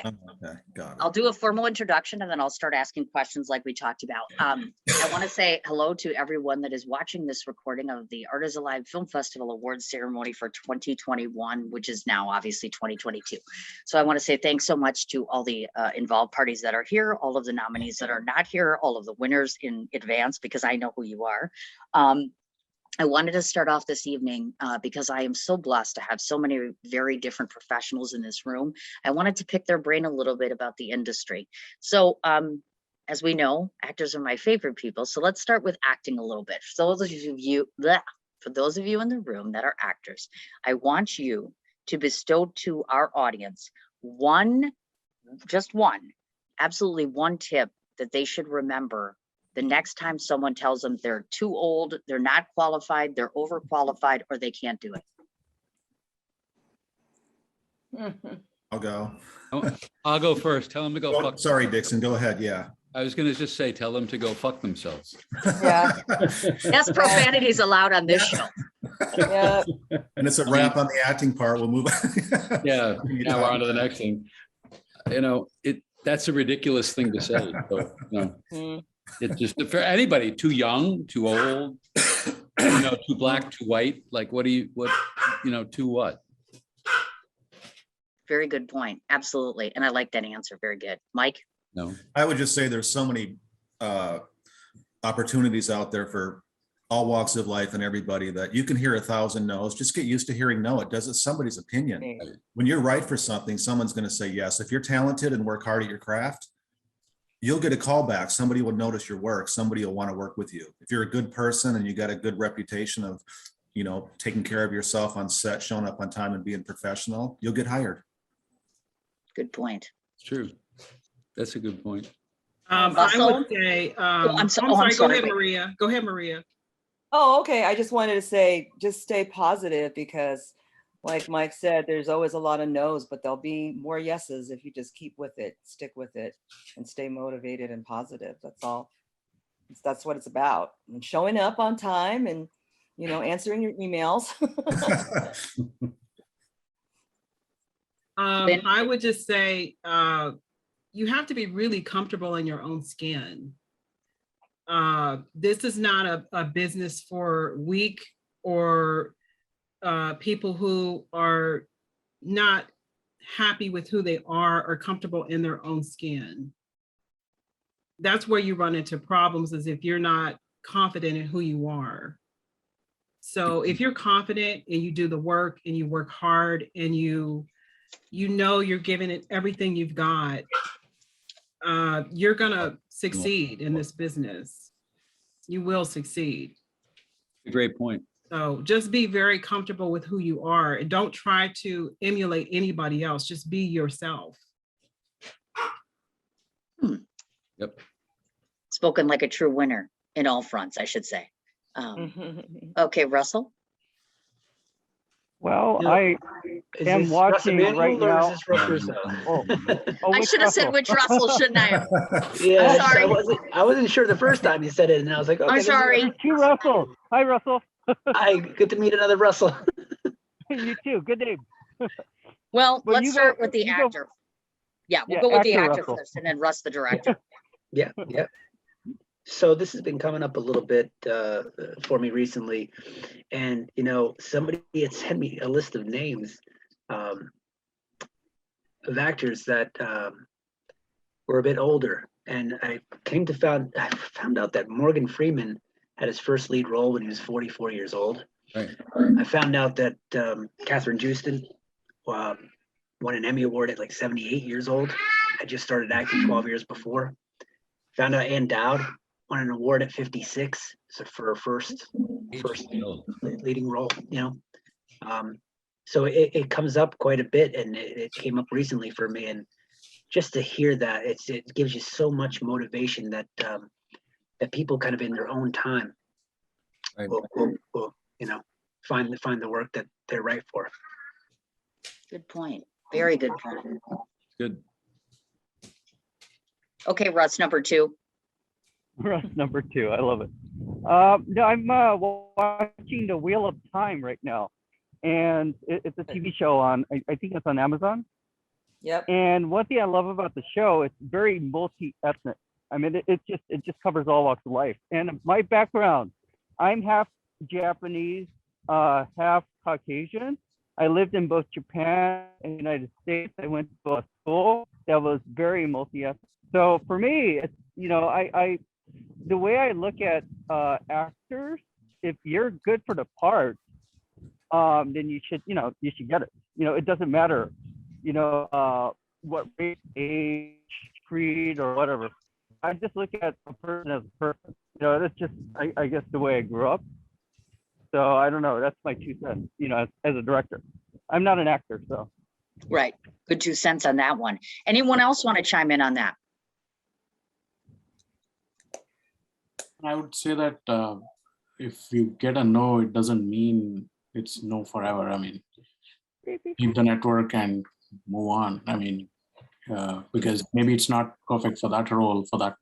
Okay, got it. I'll do a formal introduction and then I'll start asking questions like we talked about. I want to say hello to everyone that is watching this recording of the Art is Alive Film Festival Awards ceremony for 2021, which is now obviously 2022. So I want to say thanks so much to all the involved parties that are here, all of the nominees that are not here, all of the winners in advance, because I know who you are. I wanted to start off this evening because I am so blessed to have so many very different professionals in this room. I wanted to pick their brain a little bit about the industry. So as we know, actors are my favorite people. So let's start with acting a little bit. For those of you in the room that are actors, I want you to bestow to our audience absolutely one tip that they should remember the next time someone tells them they're too old, they're not qualified, they're overqualified, or they can't do it. I'll go. I'll go first. Tell them to go fuck. Sorry, Dixon, go ahead. Yeah. I was going to just say, tell them to go fuck themselves. Yeah. Yes, profanity is allowed on this show. Yeah. And it's a wrap on the acting part. We'll move on. Yeah. Now we're on to the next thing. You know, that's a ridiculous thing to say. So, you know, it just for anybody too young, too old, you know, too black, too white. Like, too what? Very good point. Absolutely. And I like that answer. Very good. Mike? No. I would just say there's so many opportunities out there for all walks of life and everybody that you can hear 1,000 no's. Just get used to hearing no. It doesn't somebody's opinion. When you're right for something, someone's going to say yes. If you're talented and work hard at your craft, you'll get a call back. Somebody will notice your work. Somebody will want to work with you. If you're a good person and you got a good reputation of, you know, taking care of yourself on set, showing up on time and being professional, you'll get hired. Good point. It's true. That's a good point. I would say, I'm sorry, go ahead, Maria. Go ahead, Maria. Oh, okay. I just wanted to say, just stay positive because like Mike said, there's always a lot of no's, but there'll be more yeses if you just keep with it, stick with it, and stay motivated and positive. That's all. That's what it's about. And showing up on time and, you know, answering your emails. I would just say, you have to be really comfortable in your own skin. This is not a business for weak or people who are not happy with who they are or comfortable in their own skin. That's where you run into problems, is if you're not confident in who you are. So if you're confident and you do the work and you work hard and you know you're giving it everything you've got, you're gonna succeed in this business. You will succeed. A great point. So just be very comfortable with who you are and don't try to emulate anybody else. Just be yourself. Yep. Spoken like a true winner in all fronts, I should say. Okay, Russell. Well, I am watching right now. I should have said which Russell, shouldn't I have? Yeah, sorry. I wasn't sure the first time you said it, and I was like, okay, I'm sorry. Two Russell. Hi, Russell. Hi, good to meet another Russell. You too. Good name. Well, let's start with the actor. Yeah, we'll go with the actor Russell first, and then Russ, the director. Yeah. So this has been coming up a little bit for me recently, and you know, somebody had sent me a list of names of actors that were a bit older, and I found out that Morgan Freeman had his first lead role when he was 44 years old. Right. I found out that Catherine Houston won an Emmy Award at like 78 years old. I just started acting 12 years before. Found out Ann Dowd won an award at 56, so for her first leading role, you know. So it comes up quite a bit, and it came up recently for me, and just to hear that, it gives you so much motivation that that people kind of in their own time will you know, find the work that they're right for. Good point. Very good point. Good. Okay, Russ, number two. Russ, number two. I love it. No, I'm watching The Wheel of Time right now, and it's a TV show on. I think it's on Amazon. Yep. And one thing I love about the show, it's very multi-ethnic. I mean, it just covers all walks of life. And my background, I'm half Japanese, half Caucasian. I lived in both Japan and the United States. I went to a school that was very multi-ethnic. So for me, it's, you know, the way I look at actors, if you're good for the part, then you should get it. You know, it doesn't matter, you know, what race, age, creed, or whatever. I just look at a person as a person. You know, that's just, I guess, the way I grew up. So I don't know. That's my 2 cents, you know, as a director. I'm not an actor, so. Right. Good 2 cents on that one. Anyone else want to chime in on that? I would say that if you get a no, it doesn't mean it's no forever. I mean, leave the network and move on. I mean, because maybe it's not perfect for that role, for that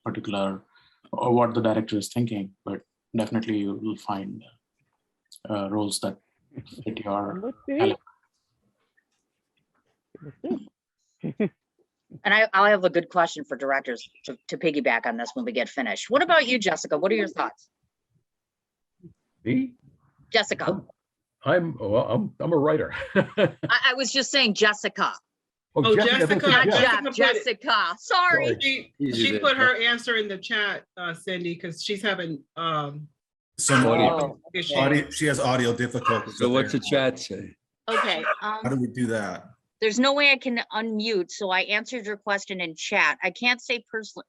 particular, or what the director is thinking, but definitely you will find roles that fit your talent. And I'll have a good question for directors to piggyback on this when we get finished. What about you, Jessica? What are your thoughts? Me? Jessica. I'm a writer. I was just saying Jessica. Oh, Jessica. Not Jessica Jeff, Jessica. Sorry. She put her answer in the chat, Cindy, because she's having Some Oh, issues. she has audio difficulties. So up what's there. the chat say? Okay. How do we do that? There's no way I can unmute, so I answered your question in chat. I can't say personally.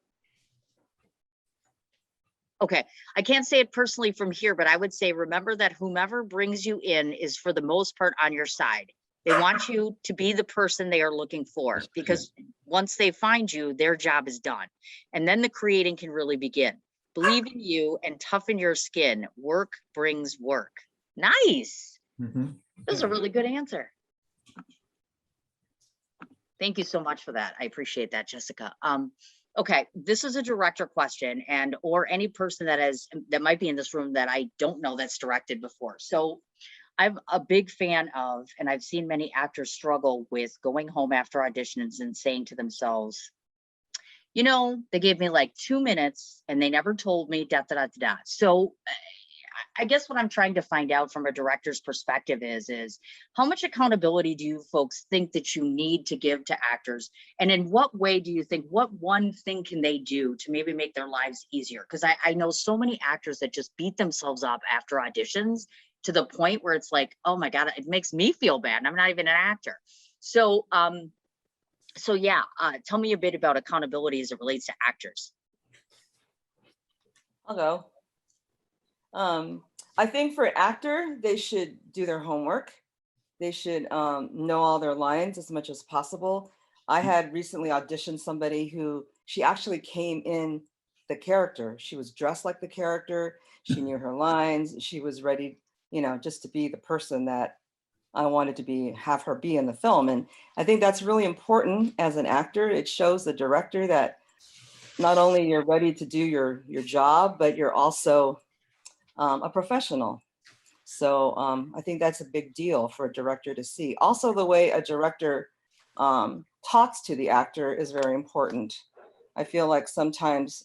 Okay, I can't say it personally from here, but I would say, remember that whomever brings you in is for the most part on your side. They want you to be the person they are looking for, because once they find you, their job is done. And then the creating can really begin. Believe in you and toughen your skin. Work brings work. Nice. Mhm. That was a really good answer. Thank you so much for that. I appreciate that, Jessica. Okay, this is a director question, and or any person that might be in this room that I don't know that's directed before. So I'm a big fan of, and I've seen many actors struggle with going home after auditions and saying to themselves, you know, they gave me like 2 minutes and they never told me da da da da. So I guess what I'm trying to find out from a director's perspective is how much accountability do you folks think that you need to give to actors? And in what way do you think, what one thing can they do to maybe make their lives easier? Because I know so many actors that just beat themselves up after auditions to the point where it's like, oh my God, it makes me feel bad. And I'm not even an actor. So, yeah, tell me a bit about accountability as it relates to actors. I'll go. I think for an actor, they should do their homework. They should know all their lines as much as possible. I had recently auditioned somebody who she actually came in the character. She was dressed like the character. She knew her lines. She was ready, you know, just to be the person that I wanted to have her be in the film. And I think that's really important as an actor. It shows the director that not only you're ready to do your job, but you're also a professional. So I think that's a big deal for a director to see. Also, the way a director talks to the actor is very important. I feel like sometimes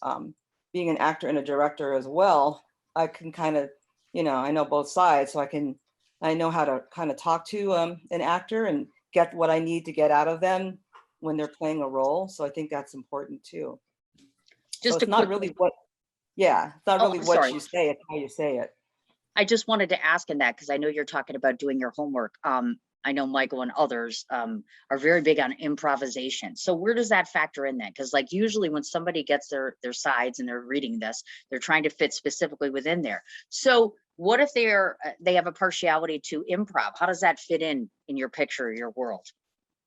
being an actor and a director as well, I can kind of, you know, I know both sides, so I know how to kind of talk to an actor and get what I need to get out of them when they're playing a role. So I think that's important too. Just so it's not really what, yeah, it's not really what sorry. you say, it's how you say it. I just wanted to ask in that, because I know you're talking about doing your homework. I know Michael and others are very big on improvisation. So where does that factor in then? Because like usually when somebody gets their sides and they're reading this, they're trying to fit specifically within there. So what if they have a partiality to improv? How does that fit in your picture, your world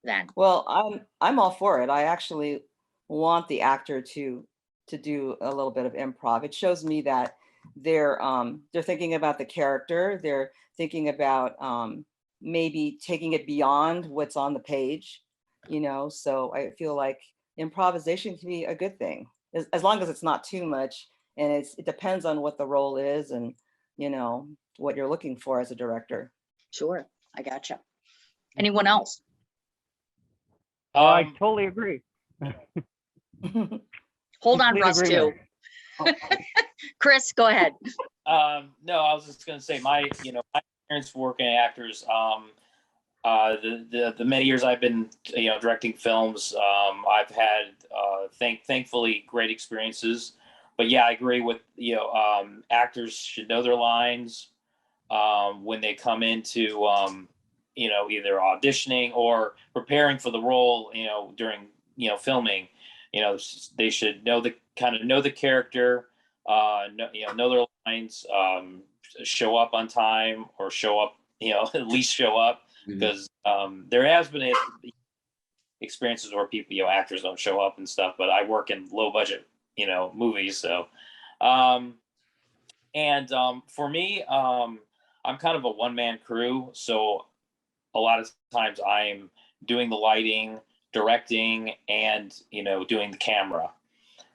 then? Well, I'm all for it. I actually want the actor to do a little bit of improv. It shows me that they're thinking about the character. They're thinking about maybe taking it beyond what's on the page, you know? So I feel like improvisation can be a good thing, as long as it's not too much. And it depends on what the role is and, you know, what you're looking for as a director. Sure, I gotcha. Anyone else? Oh, I Um, totally agree. Hold on, Complete Russ, too. agreement. Chris, go ahead. no, I was just gonna say my experience working actors. The many years I've been directing films, I've had thankfully great experiences. But yeah, I agree with actors should know their lines when they come into either auditioning or preparing for the role. During filming, they should know the character, know their lines, show up on time or show up, at least show up, because there has been experiences where people, actors don't show up and stuff. But I work in low budget, movies, so for me, I'm kind of a one man crew, so a lot of times I'm doing the lighting, directing, and doing the camera.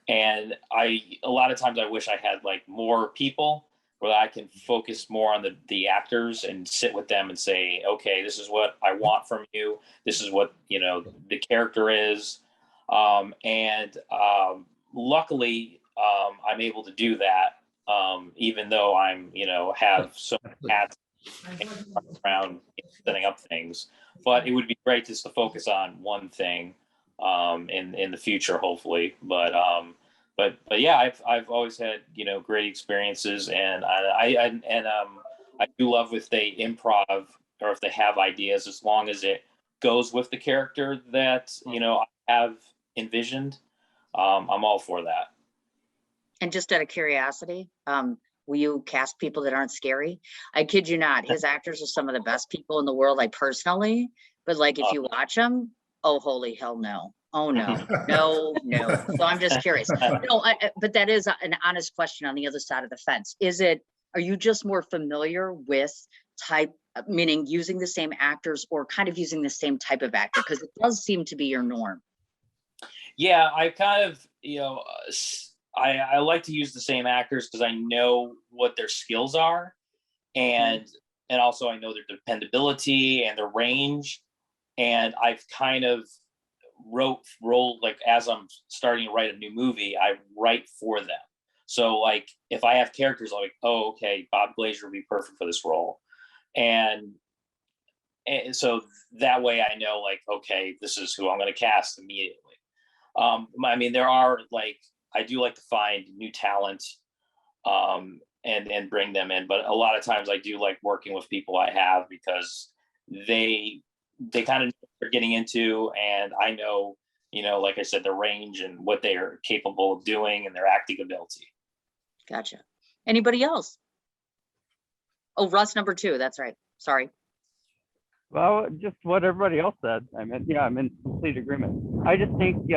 And a lot of times I wish I had like more people where I can focus more on the actors and sit with them and say, okay, this is what I want from you. This is what the character is, and luckily I'm able to do that, even though I'm have so many hats around setting up things. But it would be great just to focus on one thing in the future, hopefully. But yeah, I've always had great experiences, and I do love if they improv or if they have ideas, as long as it goes with the character that I have envisioned. I'm all for that. And just out of curiosity, will you cast people that aren't scary? I kid you not, his actors are some of the best people in the world, like personally, but like if you watch them, oh, holy hell no. Oh no, no. So I'm just curious. No, but that is an honest question on the other side of the fence. Are you just more familiar with meaning using the same actors or kind of using the same type of actor? Because it does seem to be your norm. Yeah, I kind of, I like to use the same actors because I know what their skills are, and also I know their dependability and their range, and I've kind of roll like as I'm starting to write a new movie, I write for them. So like if I have characters like, oh, okay, Bob Glazer would be perfect for this role, and so that way I know like, okay, this is who I'm going to cast immediately. I mean, there are like, I do like to find new talent and bring them in, but a lot of times I do like working with people I have because they kind of know what they're getting into, and I know, like I said, the range and what they are capable of doing and their acting ability. Gotcha. Anybody else? Oh, Russ, number 2. That's right. Sorry. Well, just what everybody else said. I mean, yeah, I'm in complete agreement. I just think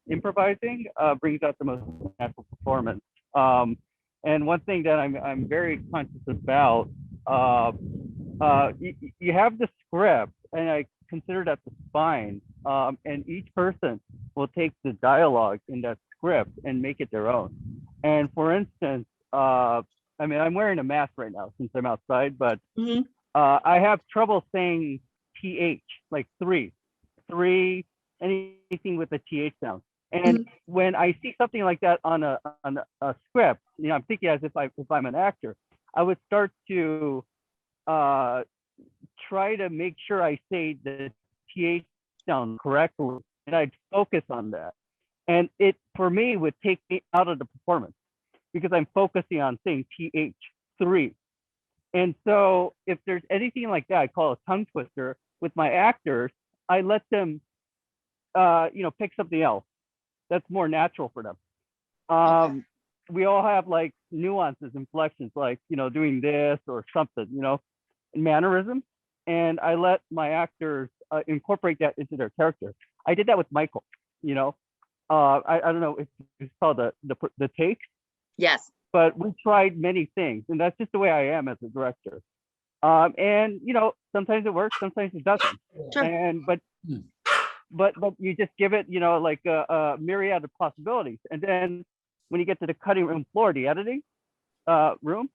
improvising brings out the most natural performance. And one thing that I'm very conscious about, you have the script, and I consider that the spine. And each person will take the dialogue in that script and make it their own. And for instance, I mean, I'm wearing a mask right now since I'm outside, but I have trouble saying TH, like three, anything with a TH sound. And when I see something like that on a script, I'm thinking as if I'm an actor, I would start to try to make sure I say the TH sound correctly, and I'd focus on that. And it, for me, would take me out of the performance because I'm focusing on saying TH, 3. And so if there's anything like that, I call it a tongue twister with my actors, I let them, pick something else that's more natural for them. We all have like nuances, inflections, like, doing this or something, mannerisms. And I let my actors incorporate that into their character. I did that with Michael, I don't know if it's called the take. Yes. But we tried many things, and that's just the way I am as a director. And sometimes it works, sometimes it doesn't. Sure. And but you just give it, like a myriad of possibilities. And then when you get to the cutting room floor, the editing room,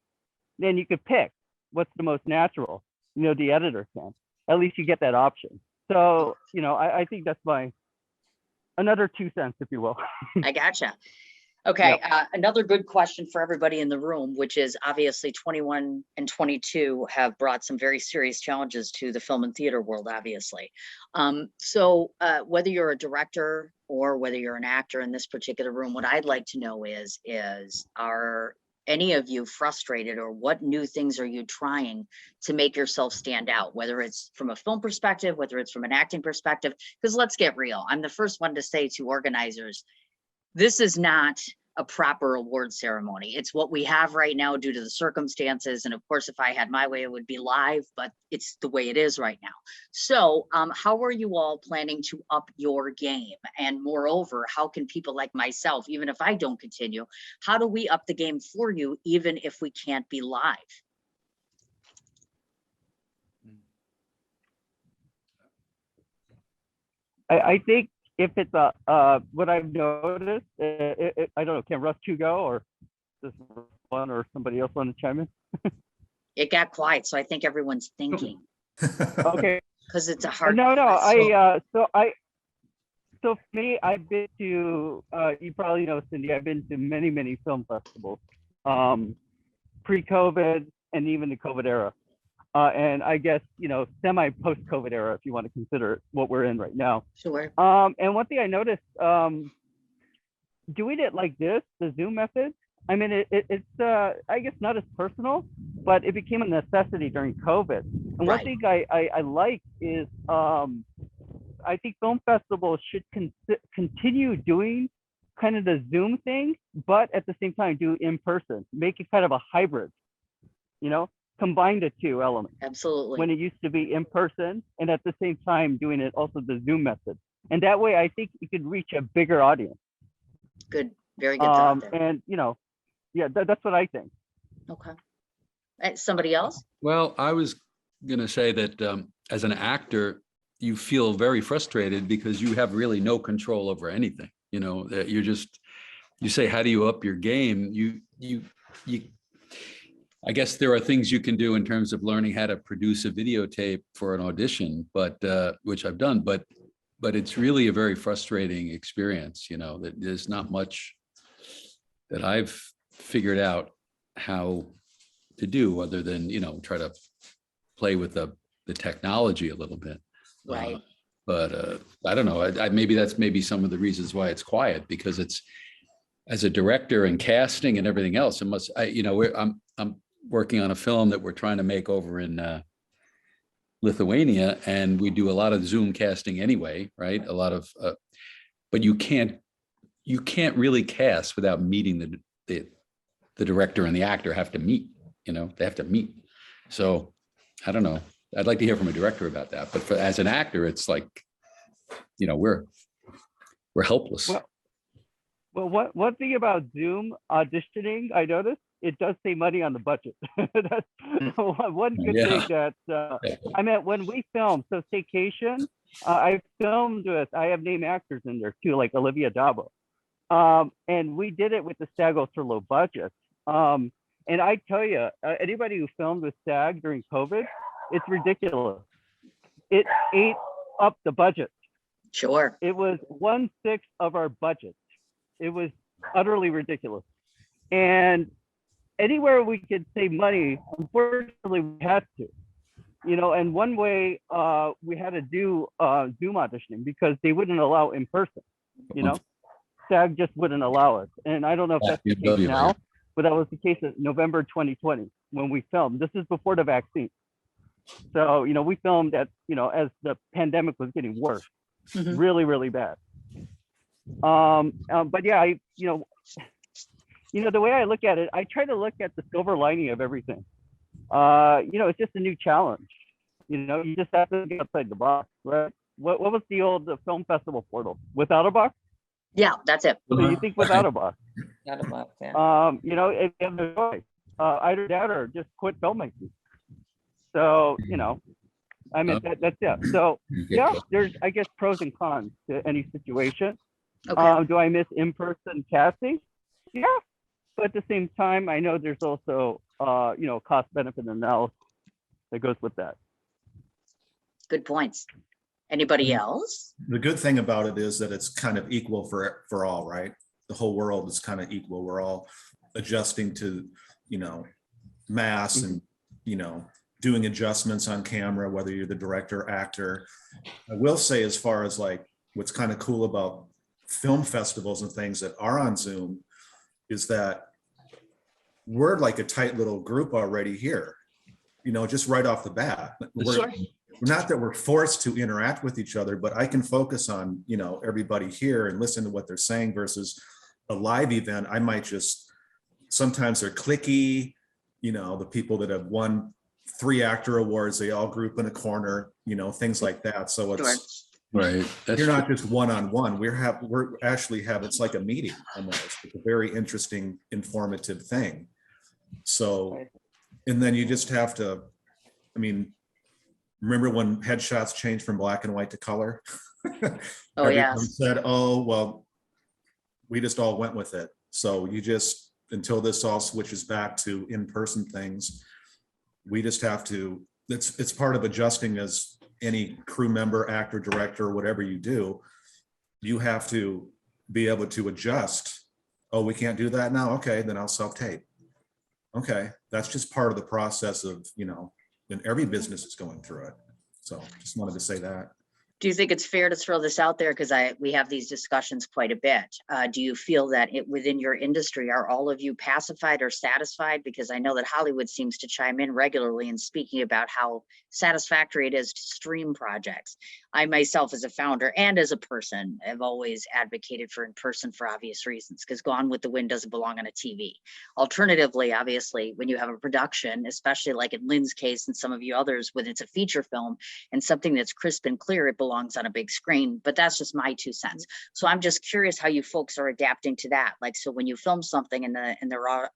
then you could pick what's the most natural. The editor can. At least you get that option. So I think that's my another 2 cents, if you will. I gotcha. Okay, another good question for everybody in the room, which is obviously 21 and 22 have brought some very serious challenges to the film and theater world, obviously. So whether you're a director or whether you're an actor in this particular room, what I'd like to know is are any of you frustrated, or what new things are you trying to make yourself stand out, whether it's from a film perspective, whether it's from an acting perspective? Because let's get real. I'm the first one to say to organizers, this is not a proper award ceremony. It's what we have right now due to the circumstances. And of course, if I had my way, it would be live, but it's the way it is right now. So how are you all planning to up your game? And moreover, how can people like myself, even if I don't continue, how do we up the game for you, even if we can't be live? I think if it's what I've noticed, I don't know, can Russ 2 go, or does one or somebody else want to chime in? It got quiet, so I think everyone's thinking. Okay. Because it's a hard. No, so for me, I've been to, you probably know, Cindy, I've been to many film festivals, pre-COVID and even the COVID era. And I guess, semi post-COVID era, if you want to consider what we're in right now. Sure. And one thing I noticed, doing it like this, the Zoom method, I mean, it's I guess not as personal, but it became a necessity during COVID. And one thing I like is, I think film festivals should continue doing kind of the Zoom thing, but at the same time do in person, make it kind of a hybrid, combine the two elements. Absolutely. When it used to be in person, and at the same time doing it also the Zoom method. And that way, I think you could reach a bigger audience. Good, very good thought there. And that's what I think. Okay. Somebody else? Well, I was going to say that as an actor, you feel very frustrated because you have really no control over anything. That you say, how do you up your game? You I guess there are things you can do in terms of learning how to produce a videotape for an audition, but which I've done, but it's really a very frustrating experience, that there's not much that I've figured out how to do other than, try to play with the technology a little bit. Right. But I don't know, maybe that's some of the reasons why it's quiet, because it's, as a director and casting and everything else, I'm working on a film that we're trying to make over in Lithuania, and we do a lot of Zoom casting anyway, right? A lot of, but you can't really cast without meeting the director and the actor have to meet. They have to meet. So I don't know. I'd like to hear from a director about that. But as an actor, it's like, we're helpless. Well, one thing about Zoom auditioning, I noticed, it does save money on the budget. That's one good thing that I meant when we filmed. So Staycation, I filmed with, I have named actors in there too, like Olivia Dabo. And we did it with the SAG ultra low budget. And I tell you, anybody who filmed with SAG during COVID, it's ridiculous. It ate up the budget. Sure. It was 1/6 of our budget. It was utterly ridiculous. And anywhere we could save money, unfortunately, we had to. And one way we had to do Zoom auditioning because they wouldn't allow in person. SAG just wouldn't allow it. And I don't know if that's the case now, but that was the case in November 2020 when we filmed. This is before the vaccine. So, we filmed at, as the pandemic was getting worse, really, really bad. But yeah, the way I look at it, I try to look at the silver lining of everything. It's just a new challenge. You just have to get outside the box, right? What was the old film festival portal? Without a box? Yeah, that's it. So you think without a box? Without a box, yeah. If you have no choice, either that or just quit filmmaking. So, I mean, that's it. So yeah, there's, I guess, pros and cons to any situation. Okay. Do I miss in-person casting? Yeah, but at the same time, I know there's also, cost benefit analysis that goes with that. Good points. Anybody else? The good thing about it is that it's kind of equal for all, right? The whole world is kind of equal. We're all adjusting to, mass and, doing adjustments on camera, whether you're the director, actor. I will say, as far as like what's kind of cool about film festivals and things that are on Zoom is that we're like a tight little group already here, just right off the bat. Sure. Not that we're forced to interact with each other, but I can focus on, everybody here and listen to what they're saying versus a live event. I might sometimes they're cliquey, the people that have won 3 actor awards, they all group in a corner, things like that. So it's Right. That's you're true. not just one-on-one. We're actually it's like a meeting almost. It's a very interesting, informative thing. So, and then you just have to, remember when headshots changed from black and white to color? Oh, Everyone yes. said, oh, well, we just all went with it. So until this all switches back to in-person things, we just have to, it's part of adjusting as any crew member, actor, director, whatever you do, you have to be able to adjust. Oh, we can't do that now? Okay, then I'll self-tape. Okay, that's just part of the process of, and every business is going through it. So just wanted to say that. Do you think it's fair to throw this out there? Because we have these discussions quite a bit. Do you feel that within your industry, are all of you pacified or satisfied? Because I know that Hollywood seems to chime in regularly in speaking about how satisfactory it is to stream projects. I myself, as a founder and as a person, have always advocated for in-person for obvious reasons, because Gone with the Wind doesn't belong on a TV. Alternatively, obviously, when you have a production, especially like in Lynn's case and some of you others, when it's a feature film and something that's crisp and clear, it belongs on a big screen. But that's just my 2 cents. So I'm just curious how you folks are adapting to that. Like, so when you film something and there are,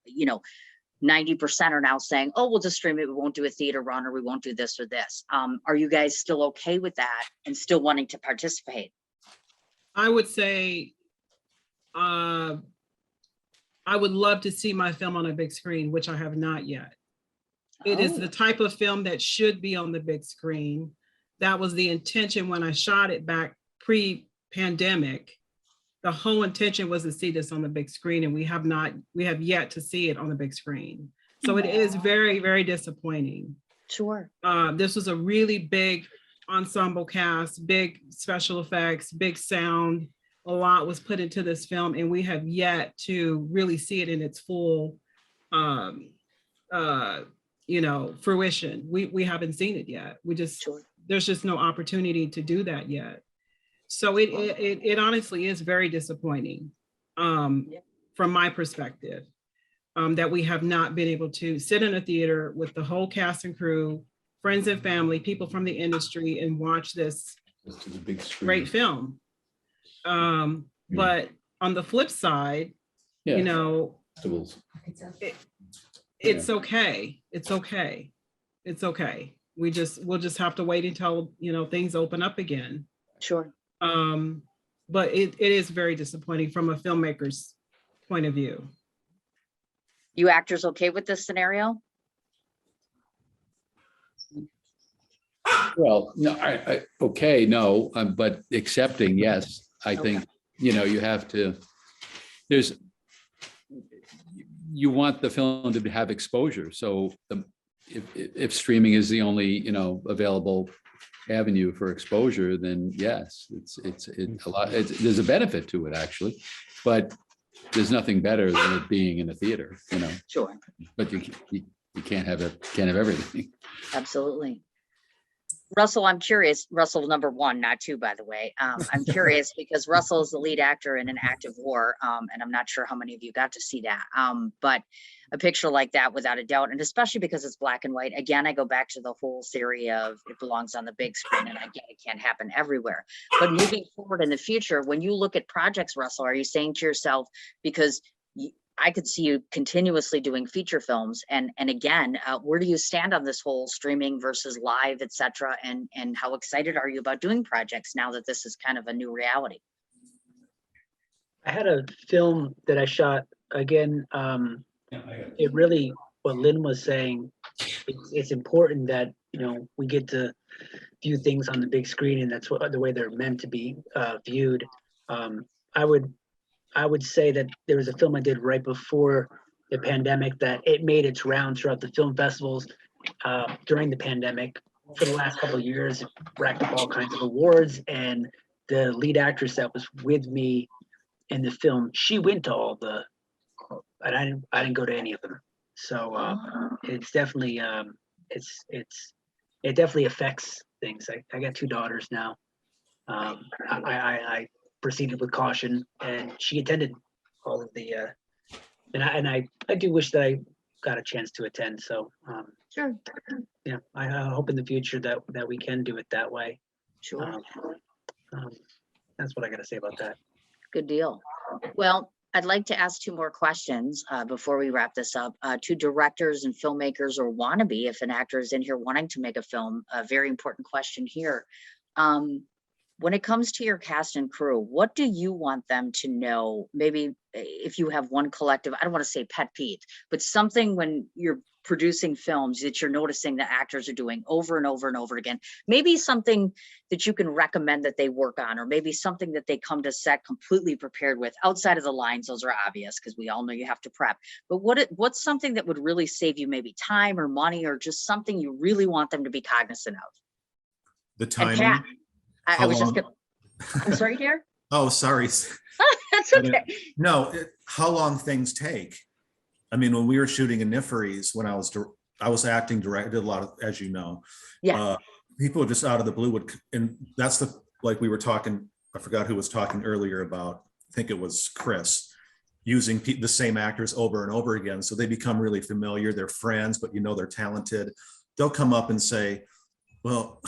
90% are now saying, oh, we'll just stream it, we won't do a theater run, or we won't do this or this. Are you guys still okay with that and still wanting to participate? I would say, I would love to see my film on a big screen, which I have not yet. It is the type of film that should be on the big screen. That was the intention when I shot it back pre-pandemic. The whole intention was to see this on the big screen, and we have yet to see it on the big screen. So it is very, very disappointing. Sure. This was a really big ensemble cast, big special effects, big sound. A lot was put into this film, and we have yet to really see it in its full, fruition. We haven't seen it yet. There's just no opportunity to do that yet. So it honestly is very disappointing from my perspective, that we have not been able to sit in a theater with the whole cast and crew, friends and family, people from the industry, and watch this great film. But on the flip side, Festivals. it's okay. It's okay. It's okay. We'll just have to wait until, things open up again. Sure. But it is very disappointing from a filmmaker's point of view. You actors okay with this scenario? Well, no, no, but accepting, yes. I think, you have to, you want the film to have exposure. So if streaming is the only, available avenue for exposure, then yes, it's a lot. There's a benefit to it, actually, but there's nothing better than it being in a theater, Sure. But you can't have everything. Absolutely. Russell, I'm curious, Russell number 1, not 2, by the way. I'm curious because Russell is the lead actor in An Act of War, and I'm not sure how many of you got to see that. But a picture like that, without a doubt, and especially because it's black and white, again, I go back to the whole theory of it belongs on the big screen, and again, it can't happen everywhere. But moving forward in the future, when you look at projects, Russell, are you saying to yourself, because I could see you continuously doing feature films, and again, where do you stand on this whole streaming versus live, et cetera, and how excited are you about doing projects now that this is kind of a new reality? I had a film that I shot again. It really, what Lynn was saying, it's important that we get to view things on the big screen, and that's the way they're meant to be viewed. I would say that there was a film I did right before the pandemic that it made its rounds throughout the film festivals during the pandemic. For the last couple of years, it racked up all kinds of awards, and the lead actress that was with me in the film, she went to all the, and I didn't go to any of them. So it's definitely it definitely affects things. I got 2 daughters now. I proceeded with caution, and she attended all of the and I do wish that I got a chance to attend. So Sure. yeah, I hope in the future that we can do it that way. Sure. That's what I got to say about that. Good deal. Well, I'd like to ask 2 more questions before we wrap this up. To directors and filmmakers, or wannabe, if an actor is in here wanting to make a film, a very important question here. When it comes to your cast and crew, what do you want them to know? Maybe if you have one collective, I don't want to say pet peeve, but something when you're producing films that you're noticing that actors are doing over and over and over again. Maybe something that you can recommend that they work on, or maybe something that they come to set completely prepared with. Outside of the lines, those are obvious because we all know you have to prep. But what's something that would really save you maybe time or money, or just something you really want them to be cognizant of? The And timing. Pat, I How was just long- gonna, I'm sorry, dear. Oh, sorry. That's okay. No, how long things take. I mean, when we were shooting in Nifferes, when I was acting directed a lot of, as you know, Yeah. People just out of the blue would, and that's like we were talking, I forgot who was talking earlier about, I think it was Chris, using the same actors over and over again. So they become really familiar, they're friends, but they're talented. They'll come up and say, well,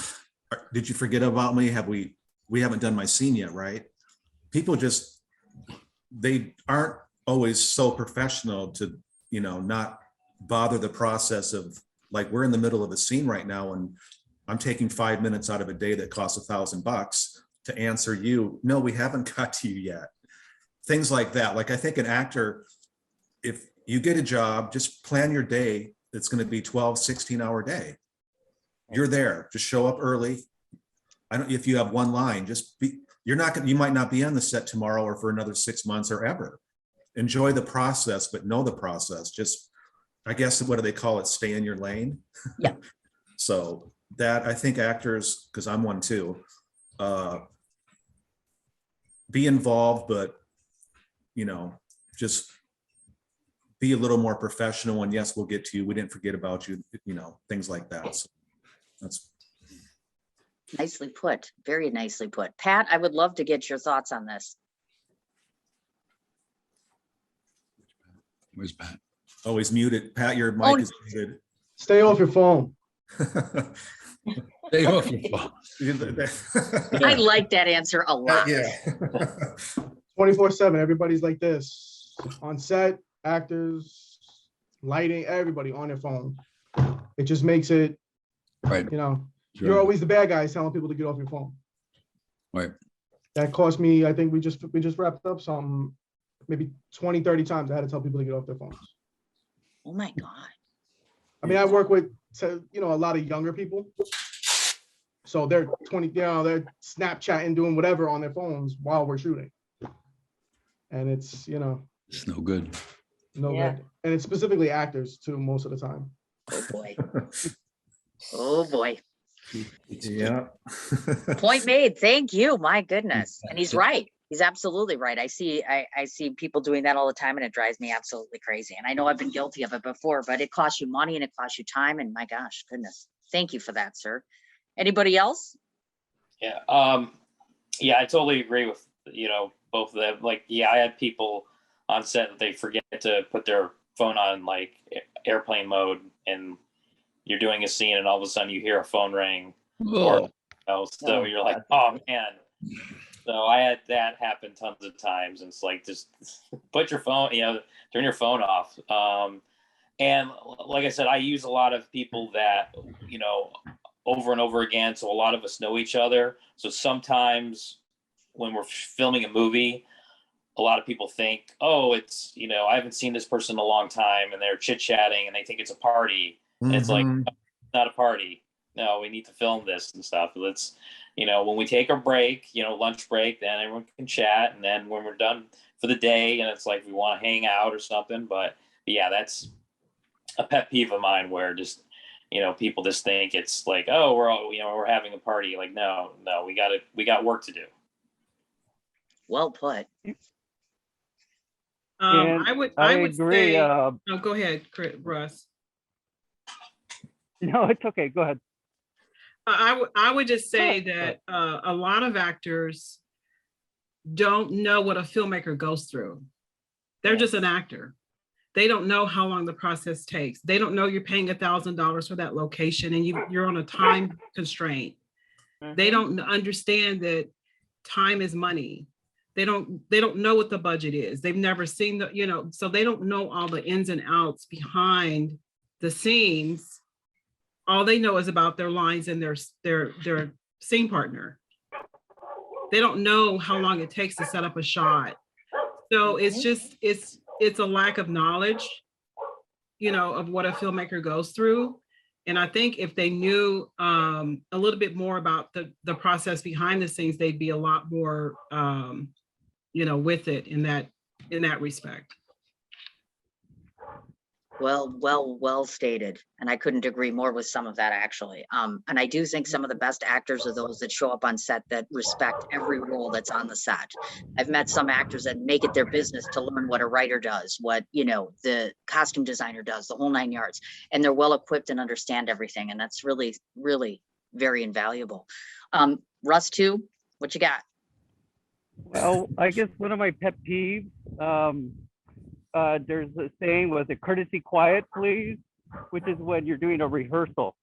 did you forget about me? We haven't done my scene yet, right? People just, they aren't always so professional to, not bother the process of, like, we're in the middle of a scene right now and I'm taking 5 minutes out of a day that costs $1,000 to answer you. No, we haven't got to you yet. Things like that. Like, I think an actor, if you get a job, just plan your day. It's going to be 12, 16-hour day. You're there, just show up early. If you have one line, you might not be on the set tomorrow or for another 6 months or ever. Enjoy the process, but know the process. Just, I guess, what do they call it? Stay in your lane. Yeah. So that, I think actors, because I'm one too, be involved, but, just be a little more professional. And yes, we'll get to you. We didn't forget about you, things like that. So that's Nicely put. Very nicely put. Pat, I would love to get your thoughts on this. Where's Pat? always muted. Pat, your Oh. mic is muted. Stay off your phone. Stay off your phone. I like that answer a lot. Yeah. 24/7. Everybody's like this. On set, actors, lighting, everybody on their phone. It just makes it, Right. you're Sure. always the bad guys telling people to get off your phone. Right. That cost me, I think we just wrapped up some, maybe 20, 30 times I had to tell people to get off their phones. Oh my God. I mean, I work with, a lot of younger people. So they're 20, they're Snapchatting, doing whatever on their phones while we're shooting. And it's, It's no good. no Yeah. good. And it's specifically actors too, most of the time. Oh boy. Oh boy. Yeah. Point made. Thank you. My goodness. And he's right. He's absolutely right. I see people doing that all the time, and it drives me absolutely crazy. And I know I've been guilty of it before, but it costs you money and it costs you time. And my gosh, goodness. Thank you for that, sir. Anybody else? Yeah. Yeah, I totally agree with, both of them. Like, yeah, I had people on set that they forget to put their phone on like airplane mode, and you're doing a scene and all of a sudden you hear a phone ring. Oh, So you're like, oh man. So I had that happen tons of times, and it's like, just put your phone, turn your phone off. And like I said, I use a lot of people that, over and over again. So a lot of us know each other. So sometimes when we're filming a movie, a lot of people think, oh, it's, I haven't seen this person in a long time, and they're chit chatting and they think it's a party. And it's like, Mhm. no, it's not a party. no, we need to film this and stuff. Let's, when we take our break, lunch break, then everyone can chat. And then when we're done for the day and it's like we want to hang out or something. But yeah, that's a pet peeve of mine where just, people just think it's like, oh, we're all, we're having a party. Like, no, we got work to do. Well put. And I would agree. say, oh, go ahead, Russ. No, it's okay. Go ahead. I would just say that a lot of actors don't know what a filmmaker goes through. They're just an actor. They don't know how long the process takes. They don't know you're paying $1,000 for that location and you're on a time constraint. They don't understand that time is money. They don't know what the budget is. They've never seen so they don't know all the ins and outs behind the scenes. All they know is about their lines and their scene partner. They don't know how long it takes to set up a shot. So it's just, it's a lack of knowledge, of what a filmmaker goes through. And I think if they knew a little bit more about the process behind the scenes, they'd be a lot more, with it in that respect. Well stated. And I couldn't agree more with some of that actually. And I do think some of the best actors are those that show up on set that respect every role that's on the set. I've met some actors that make it their business to learn what a writer does, what, the costume designer does, the whole 9 yards, and they're well equipped and understand everything. And that's really, really very invaluable. Russ too, what you got? Well, I guess one of my pet peeves, there's a saying, was it courtesy quiet, please? Which is when you're doing a rehearsal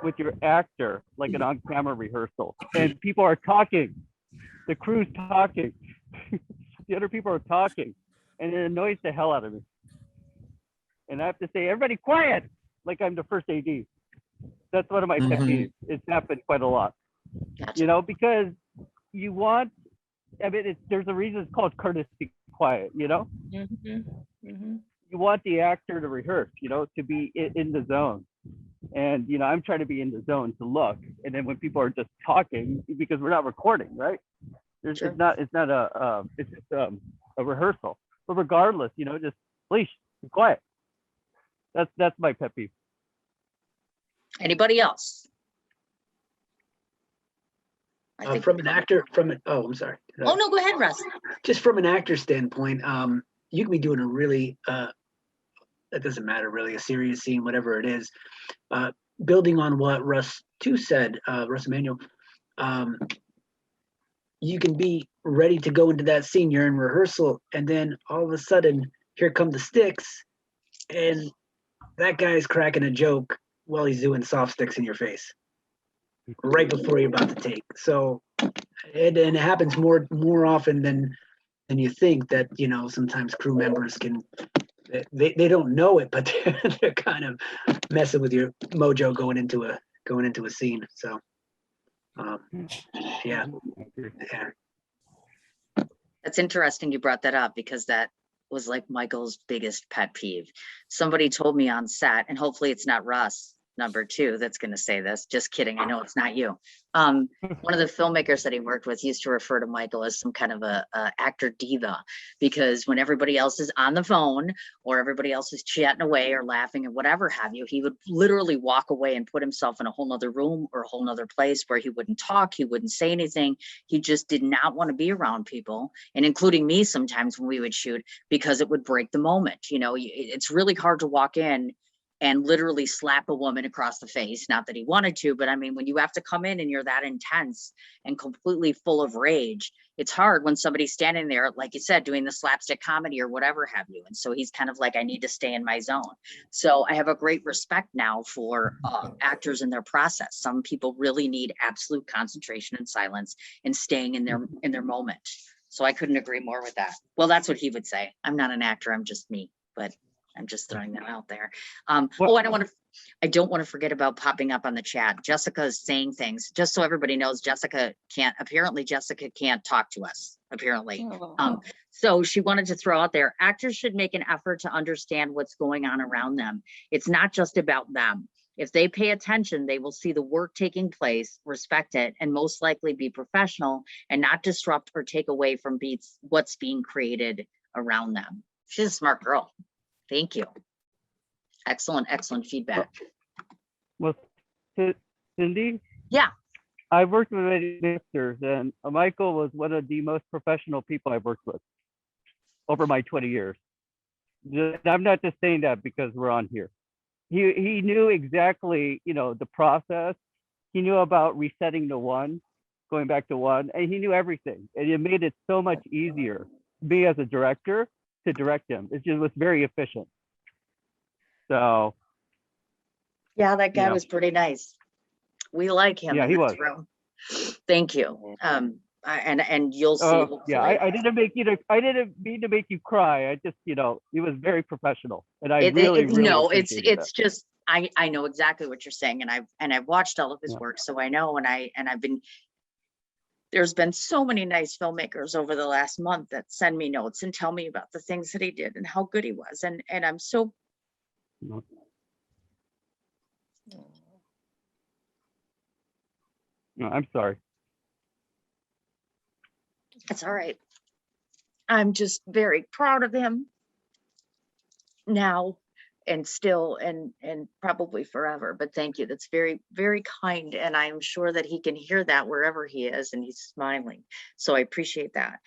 with your actor, like an on-camera rehearsal, and people are talking, the crew's talking, the other people are talking, and it annoys the hell out of me. And I have to say, everybody quiet, like I'm the first AD. That's one of my pet peeves. It's happened quite a lot, because you want, there's a reason it's called courtesy quiet, You want the actor to rehearse, to be in the zone. And, I'm trying to be in the zone to look. And then when people are just talking, because we're not recording, right? It's just a rehearsal. But regardless, just please be quiet. That's my pet peeve. Anybody else? From an actor, I'm sorry. Oh no, go ahead, Russ. Just from an actor standpoint, you can be doing a really, it doesn't matter really, a serious scene, whatever it is. Building on what Russ too said, Russ Emanuel, you can be ready to go into that scene, you're in rehearsal, and then all of a sudden, here come the sticks, and that guy's cracking a joke while he's doing soft sticks in your face right before you're about to take. So, and it happens more often than you think, that sometimes crew members can, they don't know it, but they're kind of messing with your mojo going into a scene. So yeah. That's interesting you brought that up, because that was like Michael's biggest pet peeve. Somebody told me on set, and hopefully it's not Russ, number two, that's going to say this. Just kidding. I know it's not you. One of the filmmakers that he worked with used to refer to Michael as some kind of a actor diva, because when everybody else is on the phone or everybody else is chatting away or laughing or whatever have you, he would literally walk away and put himself in a whole nother room or a whole nother place where he wouldn't talk, he wouldn't say anything. He just did not want to be around people, and including me sometimes when we would shoot, because it would break the moment. It's really hard to walk in and literally slap a woman across the face. Not that he wanted to, but I mean, when you have to come in and you're that intense and completely full of rage, it's hard when somebody's standing there, like you said, doing the slapstick comedy or whatever have you. And so he's kind of like, I need to stay in my zone. So I have a great respect now for actors in their process. Some people really need absolute concentration and silence and staying in their moment. So I couldn't agree more with that. Well, that's what he would say. I'm not an actor, I'm just me, but I'm just throwing that out there. I don't want to forget about popping up on the chat. Jessica is saying things, just so everybody knows. Jessica can't talk to us, apparently. So she wanted to throw out there, actors should make an effort to understand what's going on around them. It's not just about them. If they pay attention, they will see the work taking place, respect it, and most likely be professional and not disrupt or take away from what's being created around them. She's a smart girl. Thank you. Excellent, excellent feedback. Well, Cindy? Yeah. I've worked with many ministers, and Michael was one of the most professional people I've worked with over my 20 years. And I'm not just saying that because we're on here. He knew exactly, you know, the process. He knew about resetting to one, going back to one, and he knew everything. And it made it so much easier, me as a director, to direct him. It just was very efficient. So. Yeah, that guy Yeah. was pretty nice. We like him. Yeah, in he this was. room. Thank you. And you'll see. Yeah, hopefully. I didn't mean to make you cry. I just, you know, he was very professional, and I It- really, it- really no, appreciated it's just I know exactly what you're saying, and I've watched all of his Yeah. work, so I know, and I've been. There's been so many nice filmmakers over the last month that send me notes and tell me about the things that he did and how good he was, and I'm so. that. No, I'm sorry. It's all right. I'm just very proud of him now and still and probably forever. But thank you. That's very, very kind. And I'm sure that he can hear that wherever he is, and he's smiling. So I appreciate that.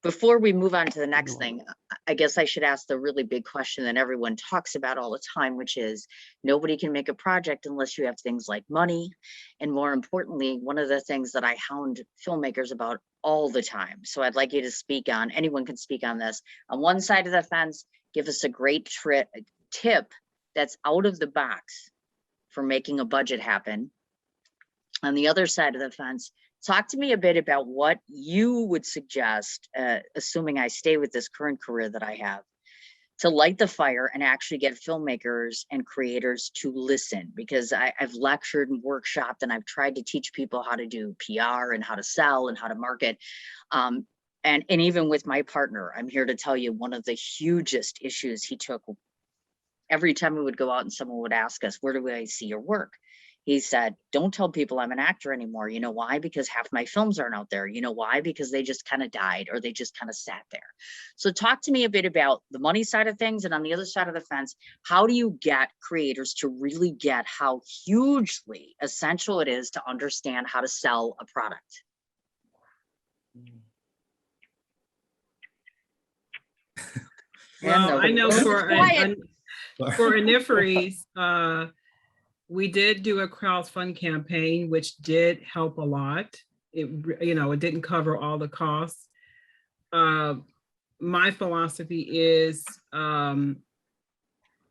Before we move on to the next thing, I guess I should ask the really big question that everyone talks about all the time, which is nobody can make a project unless you have things like money. And more importantly, one of the things that I hound filmmakers about all the time. So I'd like you to speak on, anyone can speak on this. On one side of the fence, give us a great tip that's out of the box for making a budget happen. On the other side of the fence, talk to me a bit about what you would suggest, assuming I stay with this current career that I have, to light the fire and actually get filmmakers and creators to listen, because I've lectured and workshopped and I've tried to teach people how to do PR and how to sell and how to market. And even with my partner, I'm here to tell you one of the hugest issues he took every time we would go out and someone would ask us, where do I see your work? He said, don't tell people I'm an actor anymore. You know why? Because half my films aren't out there. You know why? Because they just kind of died or they just kind of sat there. So talk to me a bit about the money side of things. And on the other side of the fence, how do you get creators to really get how hugely essential it is to understand how to sell a product? Well, I know for Anipheres, we did do a crowdfund campaign, which did help a lot. It, you know, it didn't cover all the costs. My philosophy is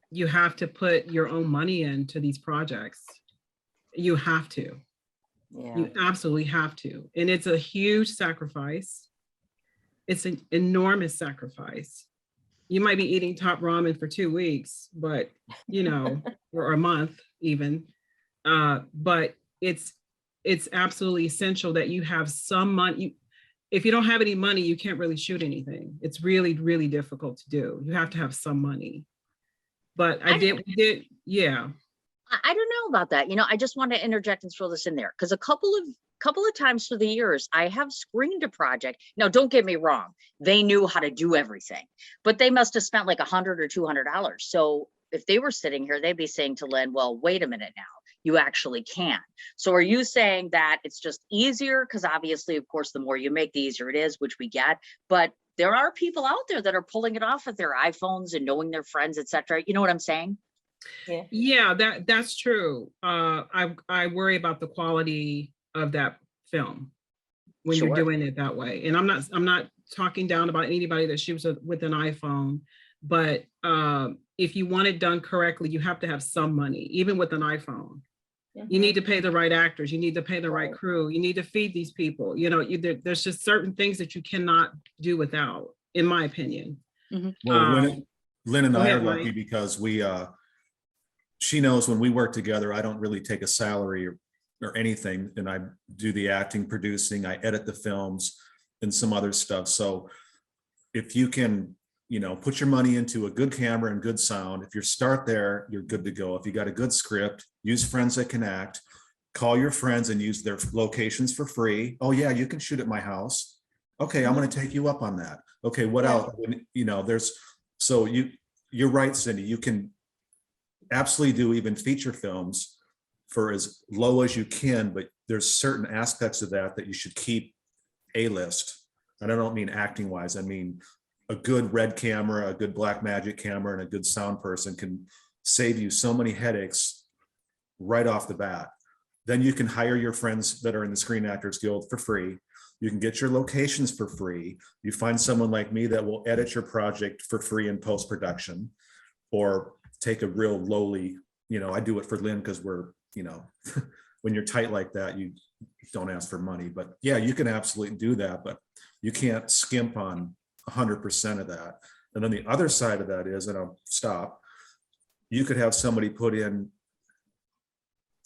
you have to put your own money into these projects. You have to. Yeah. You absolutely have to. And it's a huge sacrifice. It's an enormous sacrifice. You might be eating top ramen for 2 weeks, but you know, or a month even. But it's absolutely essential that you have some money. If you don't have any money, you can't really shoot anything. It's really, really difficult to do. You have to have some money. But we did, yeah. I don't know about that. You know, I just want to interject and throw this in there because a couple of times through the years, I have screened a project. Now, don't get me wrong. They knew how to do everything, but they must have spent like $100 or $200. So if they were sitting here, they'd be saying to Lynn, well, wait a minute now, you actually can. So are you saying that it's just easier? Because obviously, of course, the more you make, the easier it is, which we get. But there are people out there that are pulling it off with their iPhones and knowing their friends, et cetera. You know what I'm saying? Yeah, that's true. I worry about the quality of that film when Sure. you're doing it that way. And I'm not talking down about anybody that shoots with an iPhone, but if you want it done correctly, you have to have some money, even with an iPhone. You need to pay the right actors. You need to pay the right crew. You need to feed these people. You know, there's just certain things that you cannot do without, in my opinion. Well, Lynn and I are ahead, lucky Mike. because she knows when we work together, I don't really take a salary or anything, and I do the acting, producing, I edit the films and some other stuff. So if you can put your money into a good camera and good sound. If you start there, you're good to go. If you got a good script, use friends that can act, call your friends and use their locations for free. Oh yeah, you can shoot at my house. Okay, I'm going to take you up on that. Okay, what else? You're right, Cindy. You can absolutely do even feature films for as low as you can, but there's certain aspects of that you should keep A-list. And I don't mean acting wise. I mean, a good red camera, a good black magic camera, and a good sound person can save you so many headaches right off the bat. Then you can hire your friends that are in the Screen Actors Guild for free. You can get your locations for free. You find someone like me that will edit your project for free in post-production, or take a real lowly, I do it for Lynn because we're, when you're tight like that, you don't ask for money. But yeah, you can absolutely do that, but you can't skimp on 100% of that. And then the other side of that is, and I'll stop, you could have somebody put in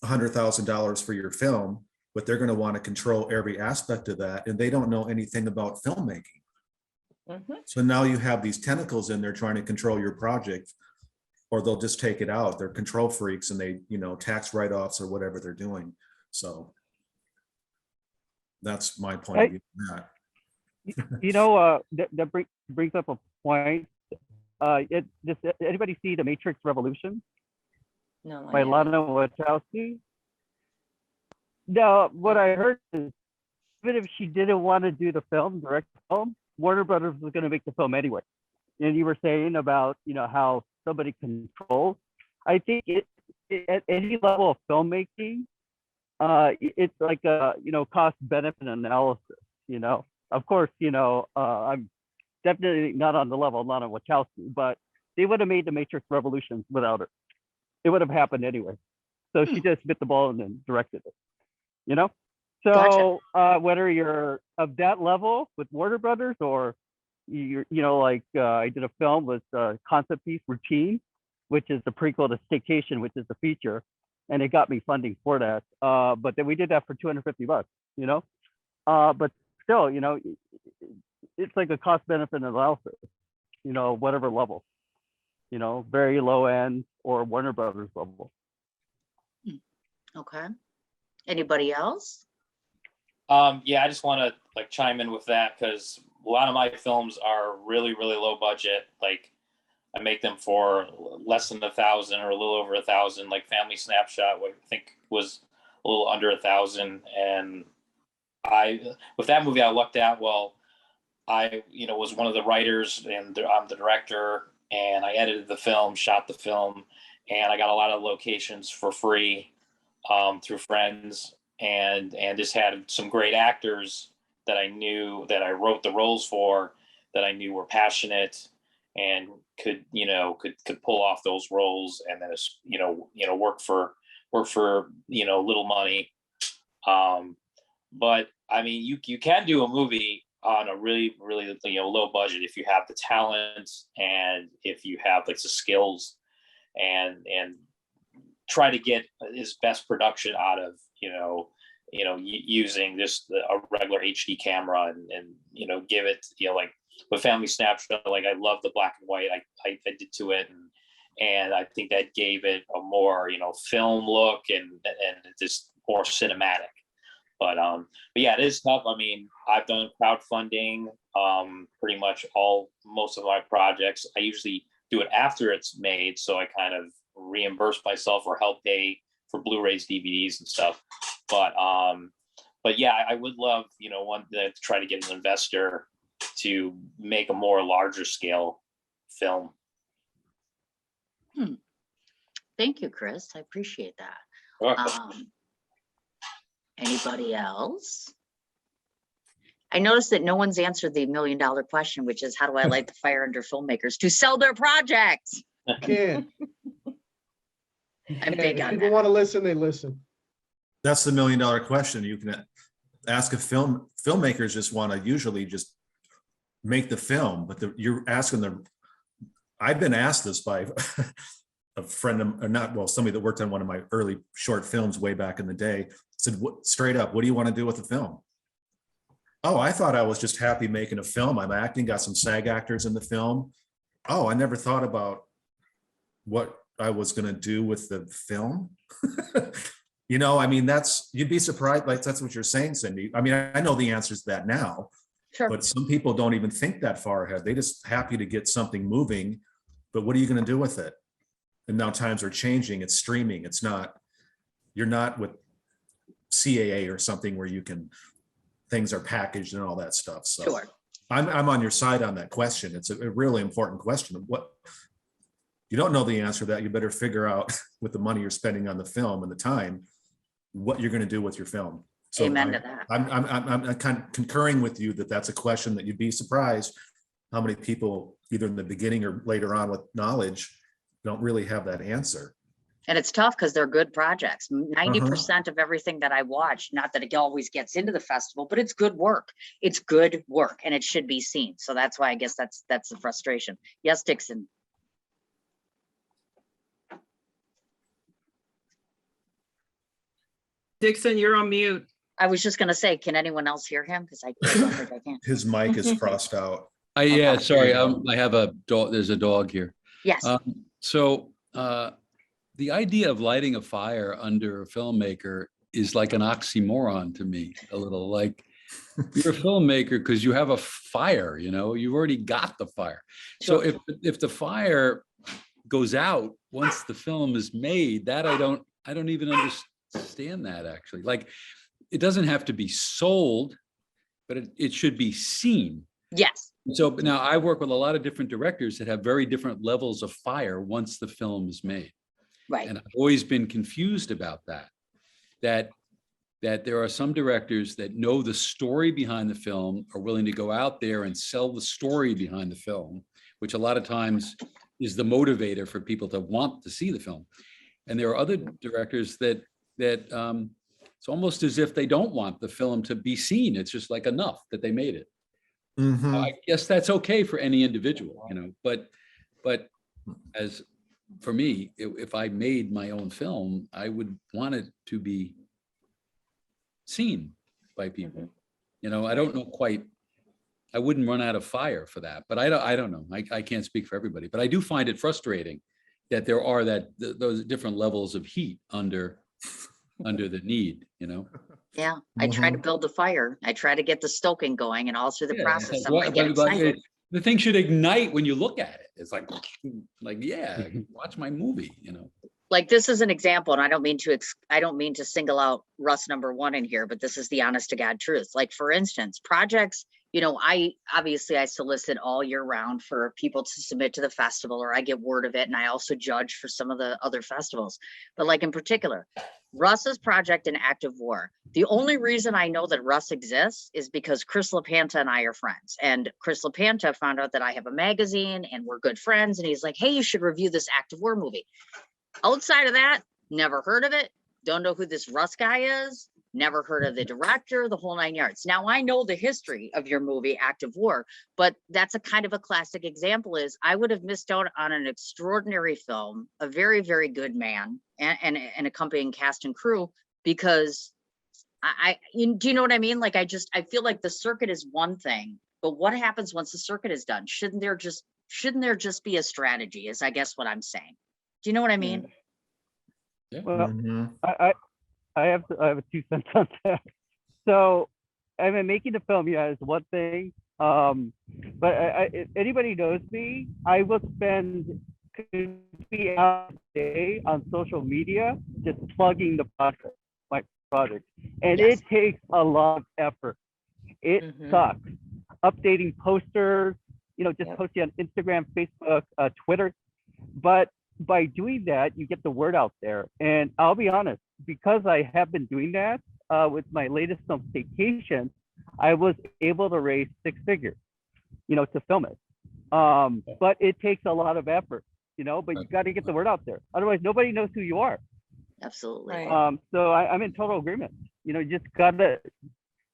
$100,000 for your film, but they're going to want to control every aspect of that, and they don't know anything about filmmaking. So now you have these tentacles in there trying to control your project, or they'll just take it out. They're control freaks, and they, tax write-offs or whatever they're doing. So that's my point of view on that. That brings up a point. Does anybody see The Matrix Revolution No, by Lana Wachowski? No, what I heard is, even if she didn't want to do the film, direct the film, Warner Brothers was going to make the film anyway. And you were saying about, how somebody controls. I think at any level of filmmaking, it's like a, cost benefit analysis, Of course, I'm definitely not on the level of Lana Wachowski, but they would have made The Matrix Revolutions without her. It would have happened anyway. So she just bit the ball and then directed it, So whether you're of that level with Warner Brothers, or you're, I did a film with concept piece Routine, which is the prequel to Staycation, which is the feature, and it got me funding for that. But then we did that for $250, but still, it's like a cost benefit analysis, whatever level, very low end or Warner Brothers level. Okay. Anybody else? Yeah, I just want to chime in with that, because a lot of my films are really, really low budget. Like, I make them for less than 1,000 or a little over 1,000. Like Family Snapshot, I think was a little under 1,000. And with that movie, I lucked out. Well, I, was one of the writers, and I'm the director, and I edited the film, shot the film, and I got a lot of locations for free through friends, and just had some great actors that I knew, that I wrote the roles for, that I knew were passionate and could pull off those roles, and then work for little money. But I mean, you can do a movie on a really, really low budget if you have the talent, and if you have the skills, and try to get his best production out of using just a regular HD camera, and give it with Family Snapshot. Like, I love the black and white I did to it, and I think that gave it a more film look, and just more cinematic. But yeah, it is tough. I mean, I've done crowdfunding pretty much most of my projects. I usually do it after it's made, so I kind of reimburse myself or help pay for Blu-rays, DVDs, and stuff. But yeah, I would love to try to get an investor to make a more larger scale film. Thank you, Chris. I appreciate that. Sure. Anybody else? I noticed that no one's answered the $1 million question, which is, how do I light the fire under filmmakers to sell their projects? Can. I'm big If on people that. want to listen, they listen. That's the $1 million question. You can ask filmmakers just want to usually just make the film, but you're asking them. I've been asked this by a friend of, somebody that worked on one of my early short films way back in the day. Said, straight up, what do you want to do with the film? Oh, I thought I was just happy making a film. I'm acting, got some SAG actors in the film. Oh, I never thought about what I was gonna do with the film. You know, I mean, you'd be surprised, like, that's what you're saying, Cindy. I mean, I know the answers to that now, Sure. but some people don't even think that far ahead. They just happy to get something moving, but what are you gonna do with it? And now times are changing, it's streaming, you're not with CAA or something where things are packaged and all that stuff, so. Sure. I'm on your side on that question. It's a really important question. You don't know the answer to that, you better figure out with the money you're spending on the film and the time, what you're gonna do with your film. So Amen to that. I'm kind of concurring with you that that's a question that you'd be surprised how many people, either in the beginning or later on with knowledge, don't really have that answer. And it's tough because they're good projects. 90% of everything that I watch, not that it always gets into the festival, but it's good work. It's good work and it should be seen. So that's why I guess that's the frustration. Yes, Dixon. Dixon, you're on mute. I was just gonna say, can anyone else hear him? Because I don't think I can. His mic is crossed out. Yeah, Okay. sorry, I have a dog, there's a dog here. Yes. The idea of lighting a fire under a filmmaker is like an oxymoron to me, a little. Like, you're a filmmaker because you have a fire, you've already got the fire. So if the fire goes out once the film is made, that I don't even understand that, actually. Like, it doesn't have to be sold, but it should be seen. Yes. So now I work with a lot of different directors that have very different levels of fire once the film is made. Right. And I've always been confused about that there are some directors that know the story behind the film, are willing to go out there and sell the story behind the film, which a lot of times is the motivator for people to want to see the film. And there are other directors that it's almost as if they don't want the film to be seen. It's just like enough that they made it. Mhm. I guess that's okay for any individual, but as for me, if I made my own film, I would want it to be seen by people. I don't know quite, I wouldn't run out of fire for that, but I don't know. I can't speak for everybody, but I do find it frustrating that there are those different levels of heat under the need, Yeah. I try to build the fire. I try to get the stoking going, and all through the Yeah, process, like, I get excited. the thing should ignite when you look at it. It's like, yeah, watch my movie, Like, this is an example, and I don't mean to single out Russ #1 in here, but this is the honest to God truth. Like, for instance, projects, I solicit all year round for people to submit to the festival, or I get word of it, and I also judge for some of the other festivals. But like, in particular, Russ's project in Active War, the only reason I know that Russ exists is because Chris LaPanta and I are friends. And Chris LaPanta found out that I have a magazine and we're good friends. And he's like, hey, you should review this Active War movie. Outside of that, never heard of it. Don't know who this Russ guy is. Never heard of the director, the whole 9 yards. Now, I know the history of your movie, Active War, but that's a kind of a classic example. Is I would have missed out on an extraordinary film, a very, very good man, and an accompanying cast and crew, because do you know what I mean? Like, I feel like the circuit is one thing, but what happens once the circuit is done? Shouldn't there just be a strategy, is I guess what I'm saying. Do you know what I mean? Yeah. Well, Mhm. I have a 2 cents on that. So, I mean, making the film, yeah, is one thing. But if anybody knows me, I will spend could be out day on social media just plugging my project, and Yes. it takes a lot of effort. It sucks. Updating posters, just posting on Instagram, Facebook, Twitter. But by doing that, you get the word out there. And I'll be honest, because I have been doing that with my latest film, Staycation, I was able to raise 6 figures, to film it. But it takes a lot of effort, but you got to get the word out there. Otherwise, nobody knows who you are. Absolutely. Right. So I'm in total agreement. You just got to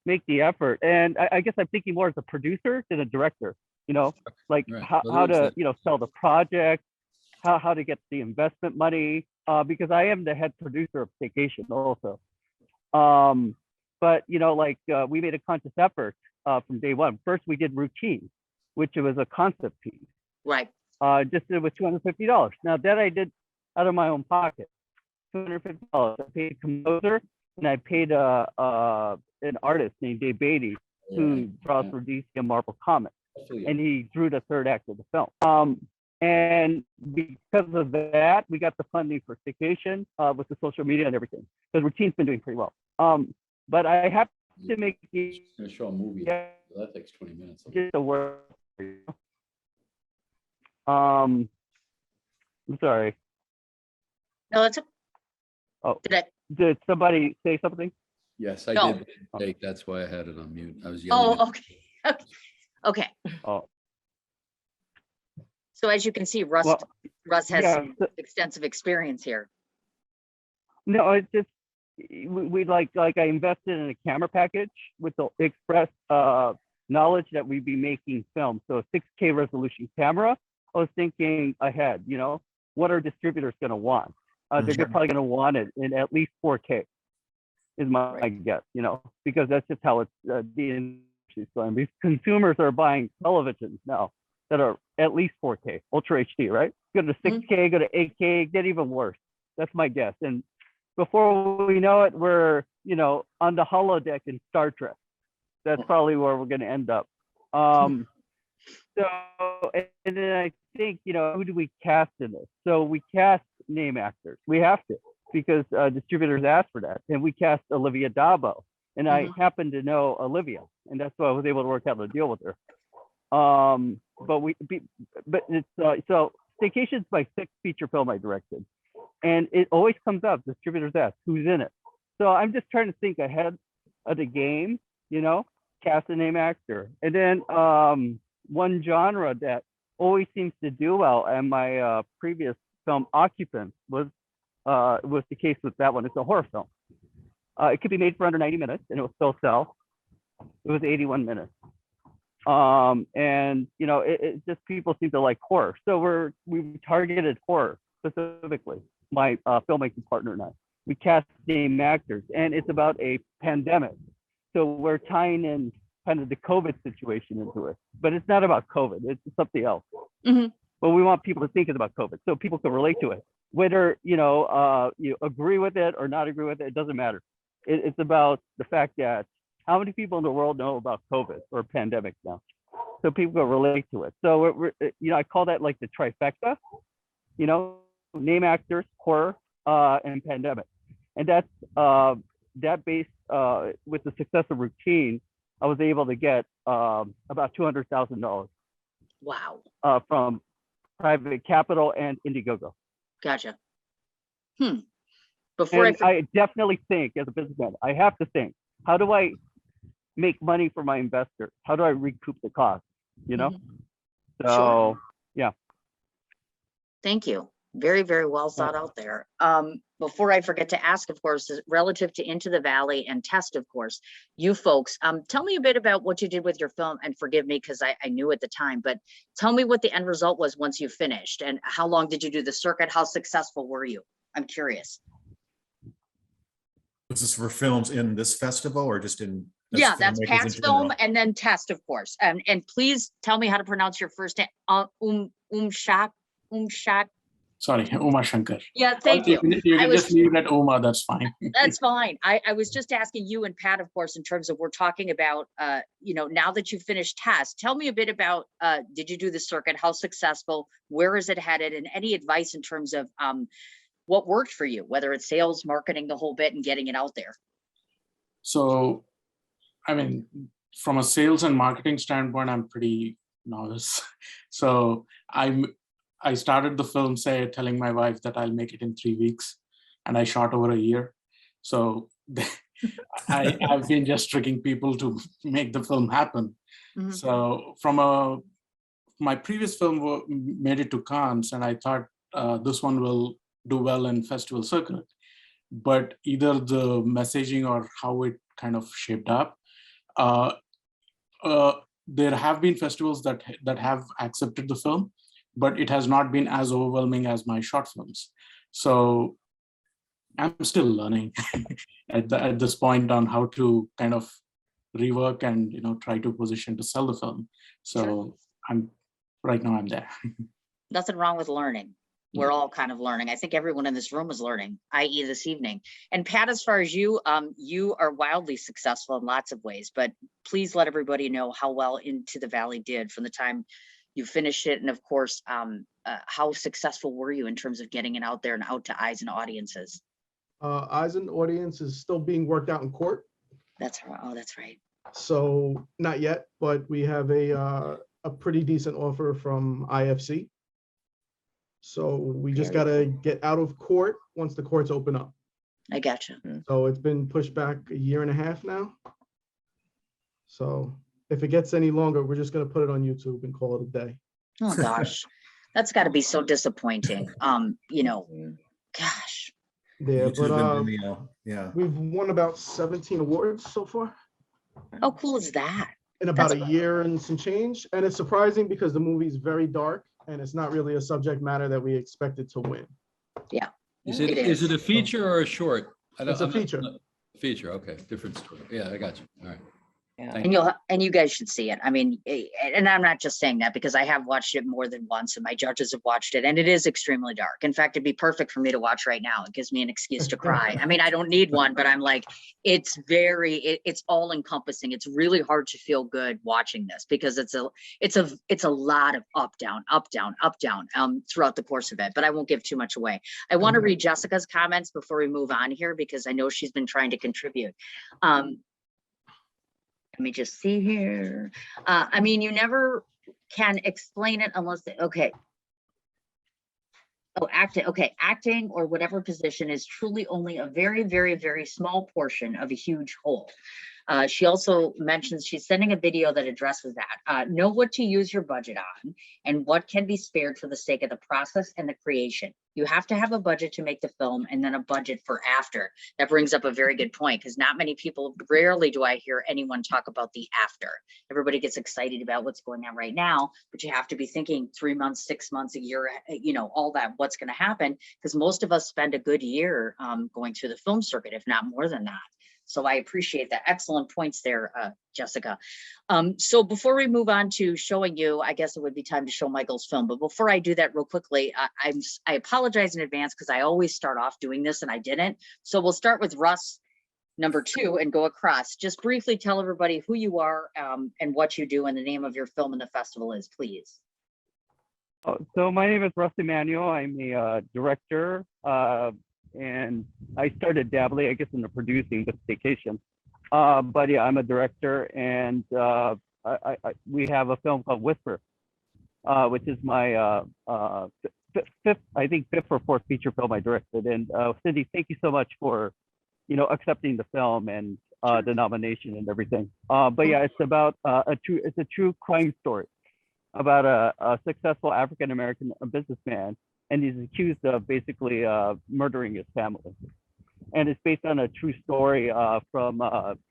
make the effort. And I guess I'm thinking more as a producer than a director, like Right. how Well, there's to, sell the project, how to get the investment money, because I am the head producer of Staycation also. But we made a conscious effort from day one. First, we did Routine, which was a concept piece. Right. just did it with $250. Now that I did out of my own pocket, $250. I paid a composer and I paid an artist named Dave Beatty who draws for DC and Marvel Comics, and he drew the third act of the film. And because of that, we got the funding for staycation with the social media and everything. Because Routine's been doing pretty well. But I have to make it Gonna show a movie. Yeah. That takes 20 minutes. just a work. I'm sorry. No, that's, Oh, did I, did somebody say something? Yes, I No. did. Jake, that's why I had it on mute. I was yelling. oh, okay. Okay. Oh, So as you can see, Russ well, has yeah, some extensive experience here. no, it's just we like I invested in a camera package with the express knowledge that we'd be making film. So a 6K resolution camera. I was thinking ahead, you know, what are distributors going to want? They're probably going to want it in at least 4K, is my guess, you know, because that's just how it's the industry's going. Because consumers are buying televisions now that are at least 4K, Ultra HD, right? Go to 6K, go to 8K, get even worse. That's my guess. And before we know it, we're, you know, on the holodeck in Star Trek. That's probably where we're going to end up. So, and then I think, you know, who do we cast in this? So we cast name actors. We have to, because distributors asked for that. And we cast Olivia Dabo. And I happen to know Olivia. And that's why I was able to work out a deal with her. But it's, so Staycation's my 6th feature film I directed. And it always comes up, distributors ask, who's in it? So I'm just trying to think ahead of the game, you know, cast a name actor. And then one genre that always seems to do well, and my previous film, Occupants, was the case with that one. It's a horror film. It could be made for under 90 minutes, and it will still sell. It was 81 minutes. And, you know, it just people seem to like horror. So we targeted horror specifically, my filmmaking partner and I. We cast name actors, and it's about a pandemic. So we're tying in kind of the COVID situation into it, but it's not about COVID. It's something else. But we want people to think it's about COVID, so people can relate to it. Whether you agree with it or not agree with it, it doesn't matter. It's about the fact that how many people in the world know about COVID or pandemic now, so people can relate to it. So we're I call that like the trifecta. You know, name actors, horror, and pandemic, and that's that based with the success of Routine. I was able to get about $200,000. Wow. From private capital and Indiegogo. Gotcha. I definitely think, as a businessman, I have to think, how do I make money for my investors? How do I recoup the cost? You know? So, Sure. Yeah. Thank you. Very, very well thought out there. Before I forget to ask, of course, relative to Into the Valley and Test, of course, you folks, tell me a bit about what you did with your film, and forgive me because I knew at the time, but tell me what the end result was once you finished, and how long did you do the circuit? How successful were you? I'm curious. Was this for films in this festival or just in? Yeah, that's filmmakers in Pat's film, general? and then Test, of course. And please tell me how to pronounce your first name. Umshat. Sorry, Uma Shankar. Yeah, thank you. You can just leave it at Uma, that's fine. That's fine. I was just asking you and Pat, of course, in terms of we're talking about, now that you finished Test, tell me a bit about, did you do the circuit? How successful? Where is it headed? And any advice in terms of what worked for you, whether it's sales, marketing, the whole bit, and getting it out there? So, I mean, from a sales and marketing standpoint, I'm pretty novice. So I started the film, telling my wife that I'll make it in 3 weeks, and I shot over a year. So I've been just tricking people to make the film happen. So my previous film made it to Cannes, and I thought this one will do well in festival circuit. But either the messaging or how it kind of shaped up, there have been festivals that have accepted the film, but it has not been as overwhelming as my short films. So I'm still learning at this point on how to kind of rework and try to position to sell the film. So right now I'm there. Nothing wrong with learning. We're all kind of learning. I think everyone in this room is learning, i.e. this evening. And Pat, as far as you, you are wildly successful in lots of ways, but please let everybody know how well Into the Valley did from the time you finished it. And of course, how successful were you in terms of getting it out there and out to eyes and audiences? Eyes and audience is still being worked out in court. That's right. Oh, that's right. So not yet, but we have a pretty decent offer from IFC. So we just got to get out of court once the courts open up. I gotcha. So it's been pushed back a year and a half now. So if it gets any longer, we're just going to put it on YouTube and call it a day. Oh gosh, that's got to be so disappointing. You know, gosh. Yeah, YouTube but and Vimeo, yeah. we've won about 17 awards so far How cool is that? in about That's- a year and some change. And it's surprising because the movie's very dark and it's not really a subject matter that we expected to win. Yeah. Is It it is. a feature or a short? It's a feature. Feature, okay, different story. Yeah, I got you. All right. Yeah. Thank And you guys should see it. I mean, and I'm not just saying that because I have watched it more than once and my judges have watched it and it is extremely dark. In fact, it'd be perfect for me to watch right now. It gives me an excuse to cry. I mean, I don't need one, but I'm like, it's all encompassing. It's really hard to feel good watching this because it's a lot of up, down, throughout the course of it, but I won't give too much away. I want to read Jessica's comments before we move on here because I know she's been trying to contribute. Let me just see here. I mean, you never can explain it unless, okay. Oh, acting, okay. Acting or whatever position is truly only a very, very, very small portion of a huge whole. She also mentions she's sending a video that addresses that. Know what to use your budget on and what can be spared for the sake of the process and the creation. You have to have a budget to make the film and then a budget for after. That brings up a very good point because not many people, rarely do I hear anyone talk about the after. Everybody gets excited about what's going on right now, but you have to be thinking 3 months, 6 months, a year, you know, all that, what's going to happen because most of us spend a good year going through the film circuit, if not more than that. So I appreciate that. Excellent points there, Jessica. So before we move on to showing you, I guess it would be time to show Michael's film. But before I do that real quickly, I apologize in advance because I always start off doing this and I didn't. So we'll start with Russ, number 2, and go across. Just briefly tell everybody who you are and what you do and the name of your film and the festival is, please. So my name is Russ Emanuel. I'm a director, and I started dabbling, I guess, in the producing with Vacation. But yeah, I'm a director, and we have a film called Whisper, which is my fifth or fourth feature film I directed. And Cindy, thank you so much for, accepting the film and the nomination and everything. But yeah, it's about it's a true crime story about a successful African-American businessman, and he's accused of basically murdering his family. And it's based on a true story from,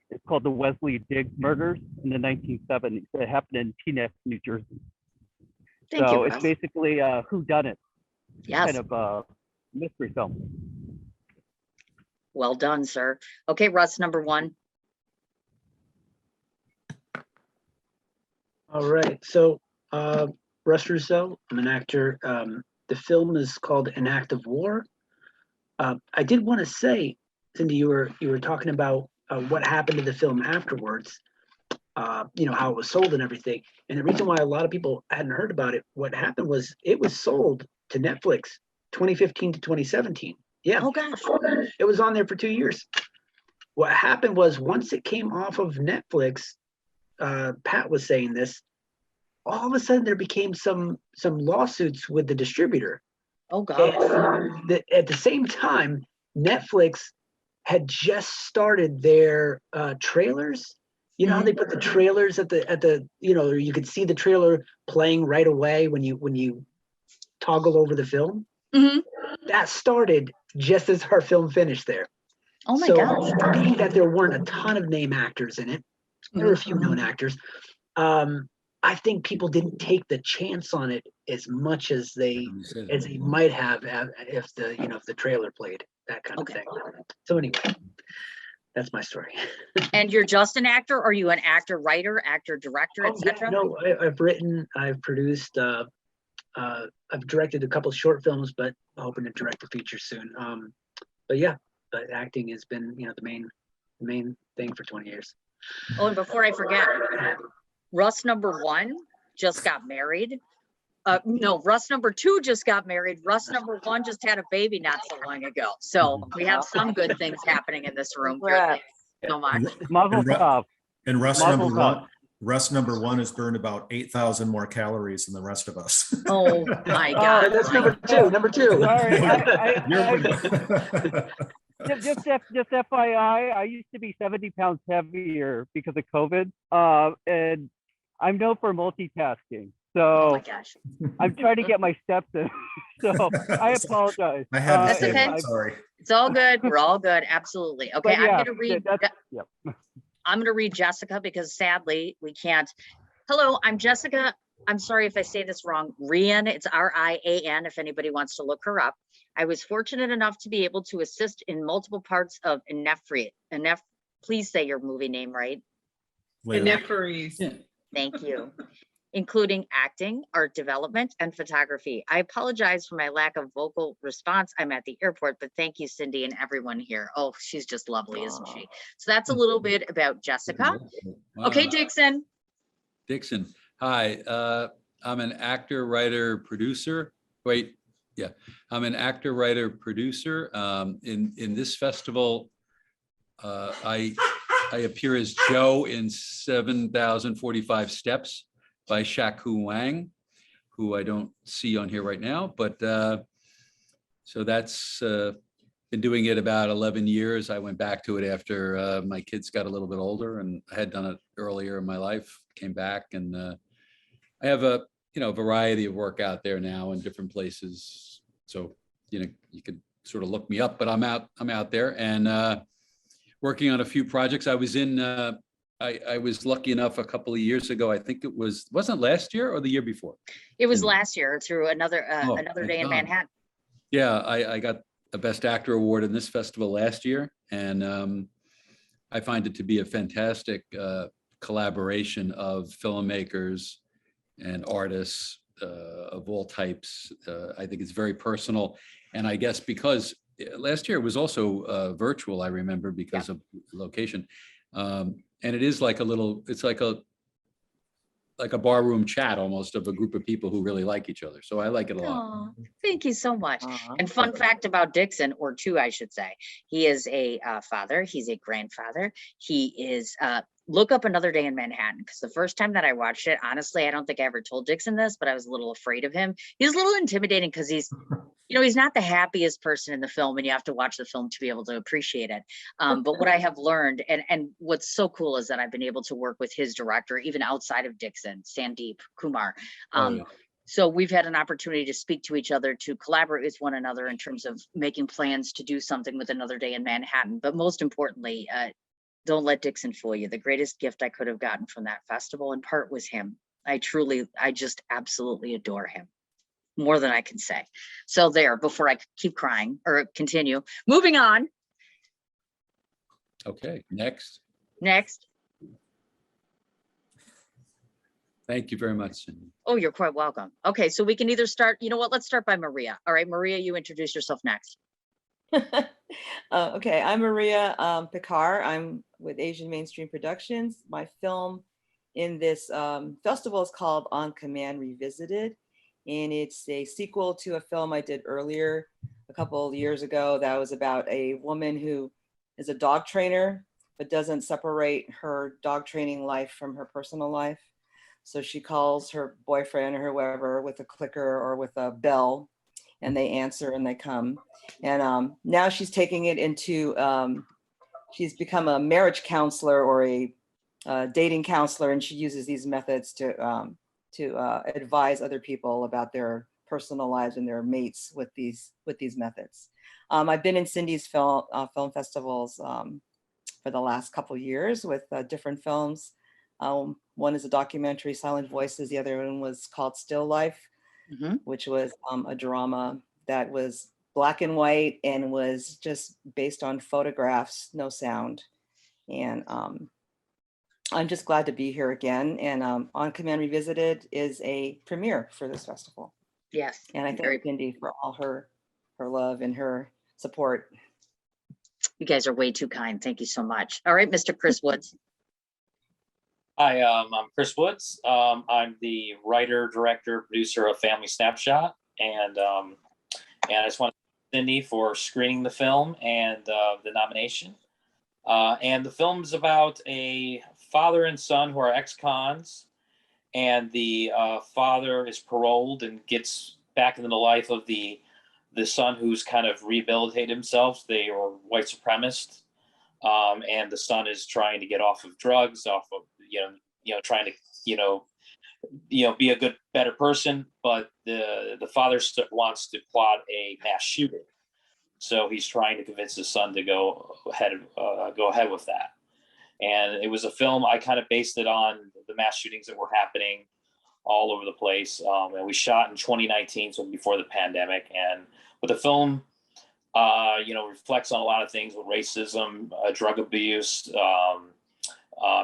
it's called the Wesley Diggs murders in the 1970s. It happened in Teaneck, New Jersey. Thank So you, it's Russ. basically whodunit, Yes. kind of a mystery film. Well done, sir. Okay, Russ, number 1. All right, so Russ Rousseau, I'm an actor. The film is called An Act of War. I did want to say, Cindy, you were talking about what happened to the film afterwards, how it was sold and everything. And the reason why a lot of people hadn't heard about it, what happened was it was sold to Netflix 2015 to 2017. Yeah. Oh gosh. It was on there for 2 years. What happened was once it came off of Netflix, Pat was saying this, all of a sudden there became some lawsuits with the distributor. Oh God. At the same time, Netflix had just started their trailers. You know how they put the trailers at the you could see the trailer playing right away when you toggle over the film. Mm-hmm. That started just as our film finished there. Oh my so, gosh. Being that there weren't a ton of name actors in it, there were a few known actors. I think people didn't take the chance on it as much as they might have if the trailer played, that kind of thing. So anyway, that's my story. And you're just an actor, or are you an actor, writer, actor, director, etc.? No, I've written, I've produced, I've directed a couple short films, but hoping to direct a feature soon. But yeah, but acting has been, you know, the main thing for 20 years. Oh, and before I forget, Russ number 1 just got married. No, Russ number 2 just got married. Russ number 1 just had a baby not so long ago. So we have some good things happening in this room. Thank you so much. Mazel tov. And Russ Mazel number tov. one, Russ number 1 has burned about 8,000 more calories than the rest of us. Oh my God. That's number 2. Number 2. Sorry, You're- just FYI, I used to be 70 pounds heavier because of COVID, and I'm known for multitasking. Oh my So gosh. I'm trying to get my steps in. So I apologize. I had to That's say okay. that, sorry. It's all good. We're all good. Absolutely. Okay. But yeah, I'm going to read. yep. I'm going to read Jessica because sadly we can't. Hello, I'm Jessica. I'm sorry if I say this wrong. Rian, it's R-I-A-N if anybody wants to look her up. I was fortunate enough to be able to assist in multiple parts of Inefri. Please say your movie name right. Ineferes. Thank you. Including acting, art development, and photography. I apologize for my lack of vocal response. I'm at the airport, but thank you, Cindy, and everyone here. Oh, she's just lovely, isn't she? So that's a little bit about Jessica. Okay, Wow. Dickson. Dixon, hi. I'm an actor, writer, producer. I'm an actor, writer, producer. In this festival, I appear as Joe in 7,045 Steps by Shaku Wang, who I don't see on here right now, but so that's been doing it about 11 years. I went back to it after my kids got a little bit older, and I had done it earlier in my life, came back, and I have a variety of work out there now in different places. So, you could sort of look me up, but I'm out there and working on a few projects. I was in I was lucky enough a couple of years ago. I think wasn't last year or the year before? It was last year through another thank day in God. Manhattan. Yeah, I got a Best Actor award in this festival last year, and I find it to be a fantastic collaboration of filmmakers and artists of all types. I think it's very personal, and I guess because last year it was also virtual, I remember, because of location. And it is like it's like a barroom chat almost of a group of people who really like each other. So I like it a lot. Aw, thank you so much. And fun fact about Dickson, or two, I should say, he is a father. He's a grandfather. He is, look up Another Day in Manhattan, because the first time that I watched it, honestly, I don't think I ever told Dickson this, but I was a little afraid of him. He's a little intimidating because he's not the happiest person in the film, and you have to watch the film to be able to appreciate it. But what I have learned, and what's so cool is that I've been able to work with his director, even outside of Dickson, Sandeep Kumar. So we've had an opportunity to speak to each other, to collaborate with one another in terms of making plans to do something with Another Day in Manhattan. But most importantly, don't let Dickson fool you. The greatest gift I could have gotten from that festival in part was him. I just absolutely adore him. More than I can say. So there, before I keep crying or continue. Moving on. Okay, next. Thank you very much, Cindy. Oh, you're quite welcome. Okay, so we can either start, you know what, let's start by Maria. All right, Maria, you introduce yourself next. Okay, I'm Maria Picard. I'm with Asian Mainstream Productions. My film in this festival is called On Command Revisited. And it's a sequel to a film I did earlier a couple of years ago that was about a woman who is a dog trainer, but doesn't separate her dog training life from her personal life. So she calls her boyfriend or whoever with a clicker or with a bell, and they answer and they come. And now she's taking it into, she's become a marriage counselor or a dating counselor, and she uses these methods to advise other people about their personal lives and their mates with these methods. I've been in Cindy's film festivals for the last couple of years with different films. One is a documentary, Silent Voices. The other one was called Still Life, which was a drama that was black and white and was just based on photographs, no sound. And I'm just glad to be here again. And On Command Revisited is a premiere for this festival. Yes. And I very- thank Cindy for all her love and her support. You guys are way too kind. Thank you so much. All right, Mr. Chris Woods. Hi, I'm Chris Woods. I'm the writer, director, producer of Family Snapshot, and I just want to thank Cindy for screening the film and the nomination. And the film's about a father and son who are ex-cons, and the father is paroled and gets back into the life of the son who's kind of rehabilitated himself. They were white supremacists, and the son is trying to get off of drugs, off of trying to be a good, better person. But the father wants to plot a mass shooting, so he's trying to convince his son to go ahead with that. And it was a film, I kind of based it on the mass shootings that were happening all over the place. And we shot in 2019, so before the pandemic. But the film, reflects on a lot of things with racism, drug abuse,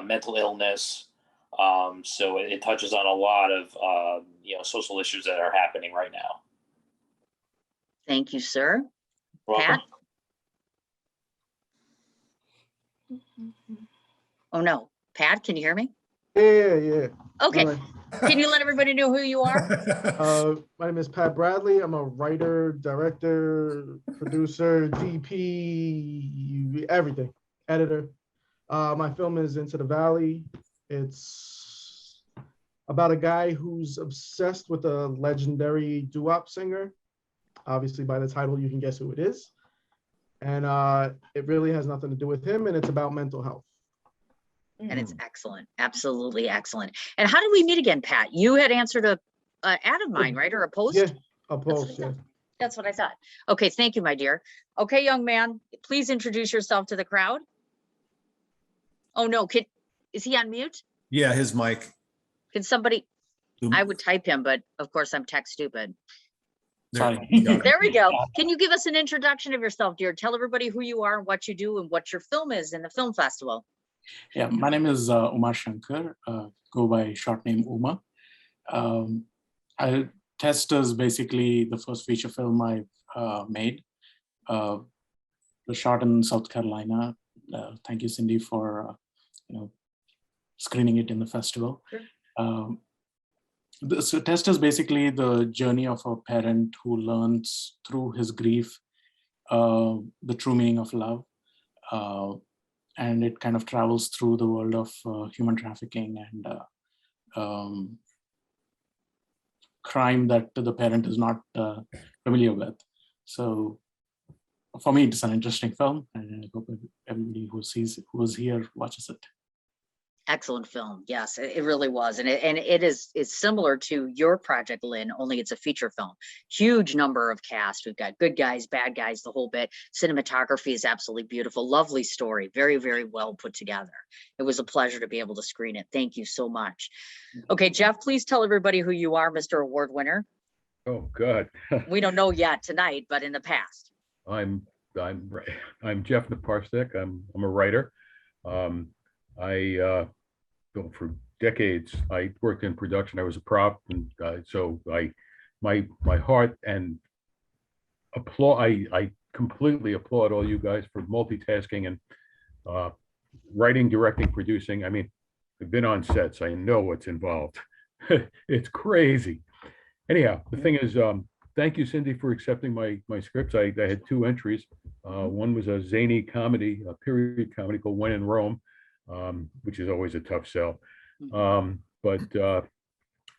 mental illness. So it touches on a lot of, social issues that are happening right now. Thank you, sir. Welcome. Pat? Oh, no. Pat, can you hear me? Yeah. Okay. All right. Can you let everybody know who you are? My name is Pat Bradley. I'm a writer, director, producer, DP, everything, editor. My film is Into the Valley. It's about a guy who's obsessed with a legendary doo-wop singer. Obviously, by the title, you can guess who it is. And it really has nothing to do with him, and it's about mental health. And it's excellent. Absolutely excellent. And how did we meet again, Pat? You had answered a ad of mine, right? Or a post? Yeah, a post, yeah. That's what I thought. Okay, thank you, my dear. Okay, young man, please introduce yourself to the crowd. Oh, no, is he on mute? Yeah, his mic. Can somebody, I would type him, but of course I'm tech stupid. Sorry. There we go. Can you give us an introduction of yourself, dear? Tell everybody who you are and what you do and what your film is in the film festival. Yeah, my name is Umar Shankar, go by short name Uma. Test is basically the first feature film I've made. Was shot in South Carolina. Thank you, Cindy, for screening it in the festival. Sure. So Test is basically the journey of a parent who learns through his grief the true meaning of love. And it kind of travels through the world of human trafficking and crime that the parent is not familiar with. So for me, it's an interesting film, and I hope everybody who's here watches it. Excellent film. Yes, it really was. And it is similar to your project, Lynn, only it's a feature film. Huge number of cast. We've got good guys, bad guys, the whole bit. Cinematography is absolutely beautiful. Lovely story. Very, very well put together. It was a pleasure to be able to screen it. Thank you so much. Okay, Jeff, please tell everybody who you are, Mr. Award winner. Oh, God. We don't know yet tonight, but in the past. I'm Jeff Naparstek. I'm a writer. For decades, I worked in production. I was a prop, and so my heart and I completely applaud all you guys for multitasking and writing, directing, producing. I mean, I've been on sets. I know what's involved. It's crazy. Anyhow, the thing is, thank you, Cindy, for accepting my scripts. I had two entries. One was a zany comedy, a period comedy called When in Rome, which is always a tough sell. But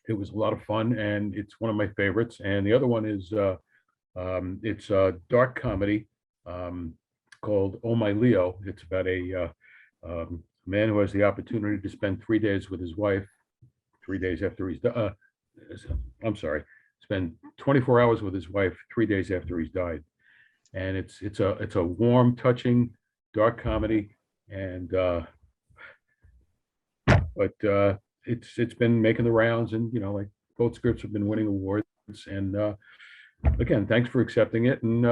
it was a lot of fun, and it's one of my favorites. And the other one is it's a dark comedy called Oh My Leo. It's about a man who has the opportunity to spend 3 days with his wife, 3 days after he's spend 24 hours with his wife 3 days after he's died. And it's a warm, touching, dark comedy, and but it's been making the rounds, and like both scripts have been winning awards. And again, thanks for accepting it. And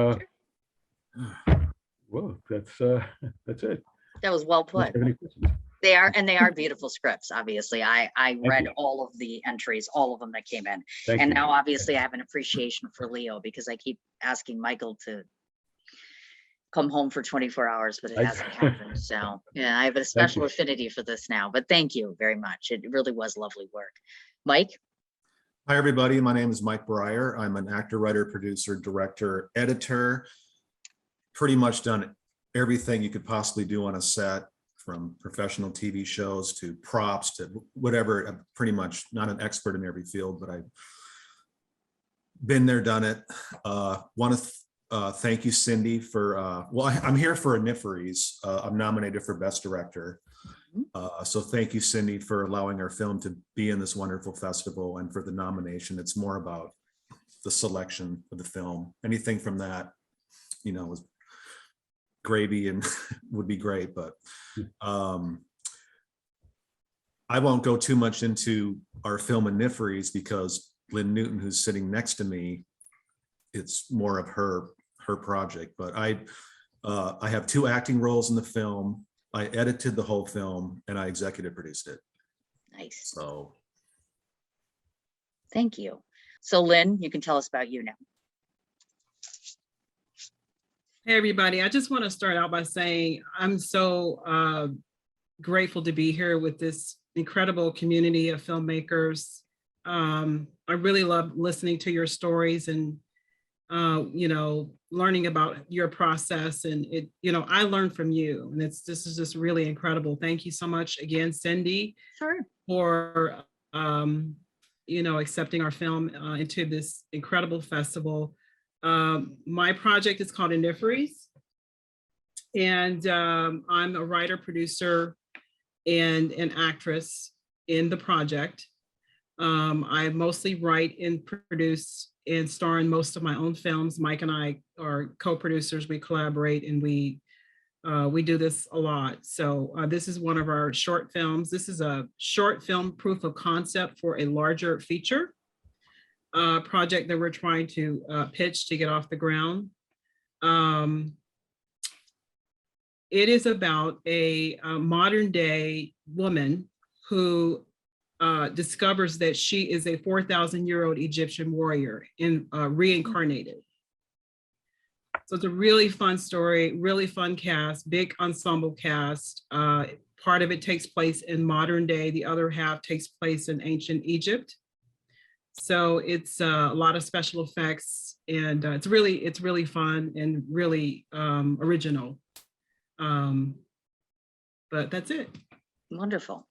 well, that's it. That was well put. Any questions? They are, and they are beautiful scripts, obviously. I read you. all of the entries, all of them that came in. Thank And you. now obviously I have an appreciation for Leo because I keep asking Michael to come home for 24 hours, but it I- hasn't happened. So yeah, I have a special affinity for this now, but thank you very much. It really was lovely work. Mike? Hi, everybody. My name is Mike Breyer. I'm an actor, writer, producer, director, editor. Pretty much done everything you could possibly do on a set, from professional TV shows to props to whatever. I'm pretty much not an expert in every field, but I've been there, done it. Want to thank you, Cindy, for, well, I'm here for Anipheres. I'm nominated for Best Director. So thank you, Cindy, for allowing our film to be in this wonderful festival and for the nomination. It's more about the selection of the film. Anything from that, you know, is gravy and would be great, but I won't go too much into our film Anipheres because Lynn Newton, who's sitting next to me, it's more of her project. But I have 2 acting roles in the film. I edited the whole film and I executive produced it. Nice. So Thank you. So Lynn, you can tell us about you now. Hey, everybody. I just want to start out by saying I'm so grateful to be here with this incredible community of filmmakers. I really love listening to your stories and, you know, learning about your process. And it, you know, I learned from you, and this is just really incredible. Thank you so much again, Cindy, for, you know, accepting our film into this incredible festival. My project is called Anipheres, and I'm a writer, producer, and an actress in the project. I mostly write and produce and star in most of my own films. Mike and I are co-producers. We collaborate, and we do this a lot. So this is one of our short films. This is a short film proof of concept for a larger feature project that we're trying to pitch to get off the ground. It is about a modern day woman who discovers that she is a 4,000-year-old Egyptian warrior in reincarnated. So it's a really fun story, really fun cast, big ensemble cast. Part of it takes place in modern day. The other half takes place in ancient Egypt. So it's a lot of special effects, and it's really fun and really original. But that's it. Wonderful.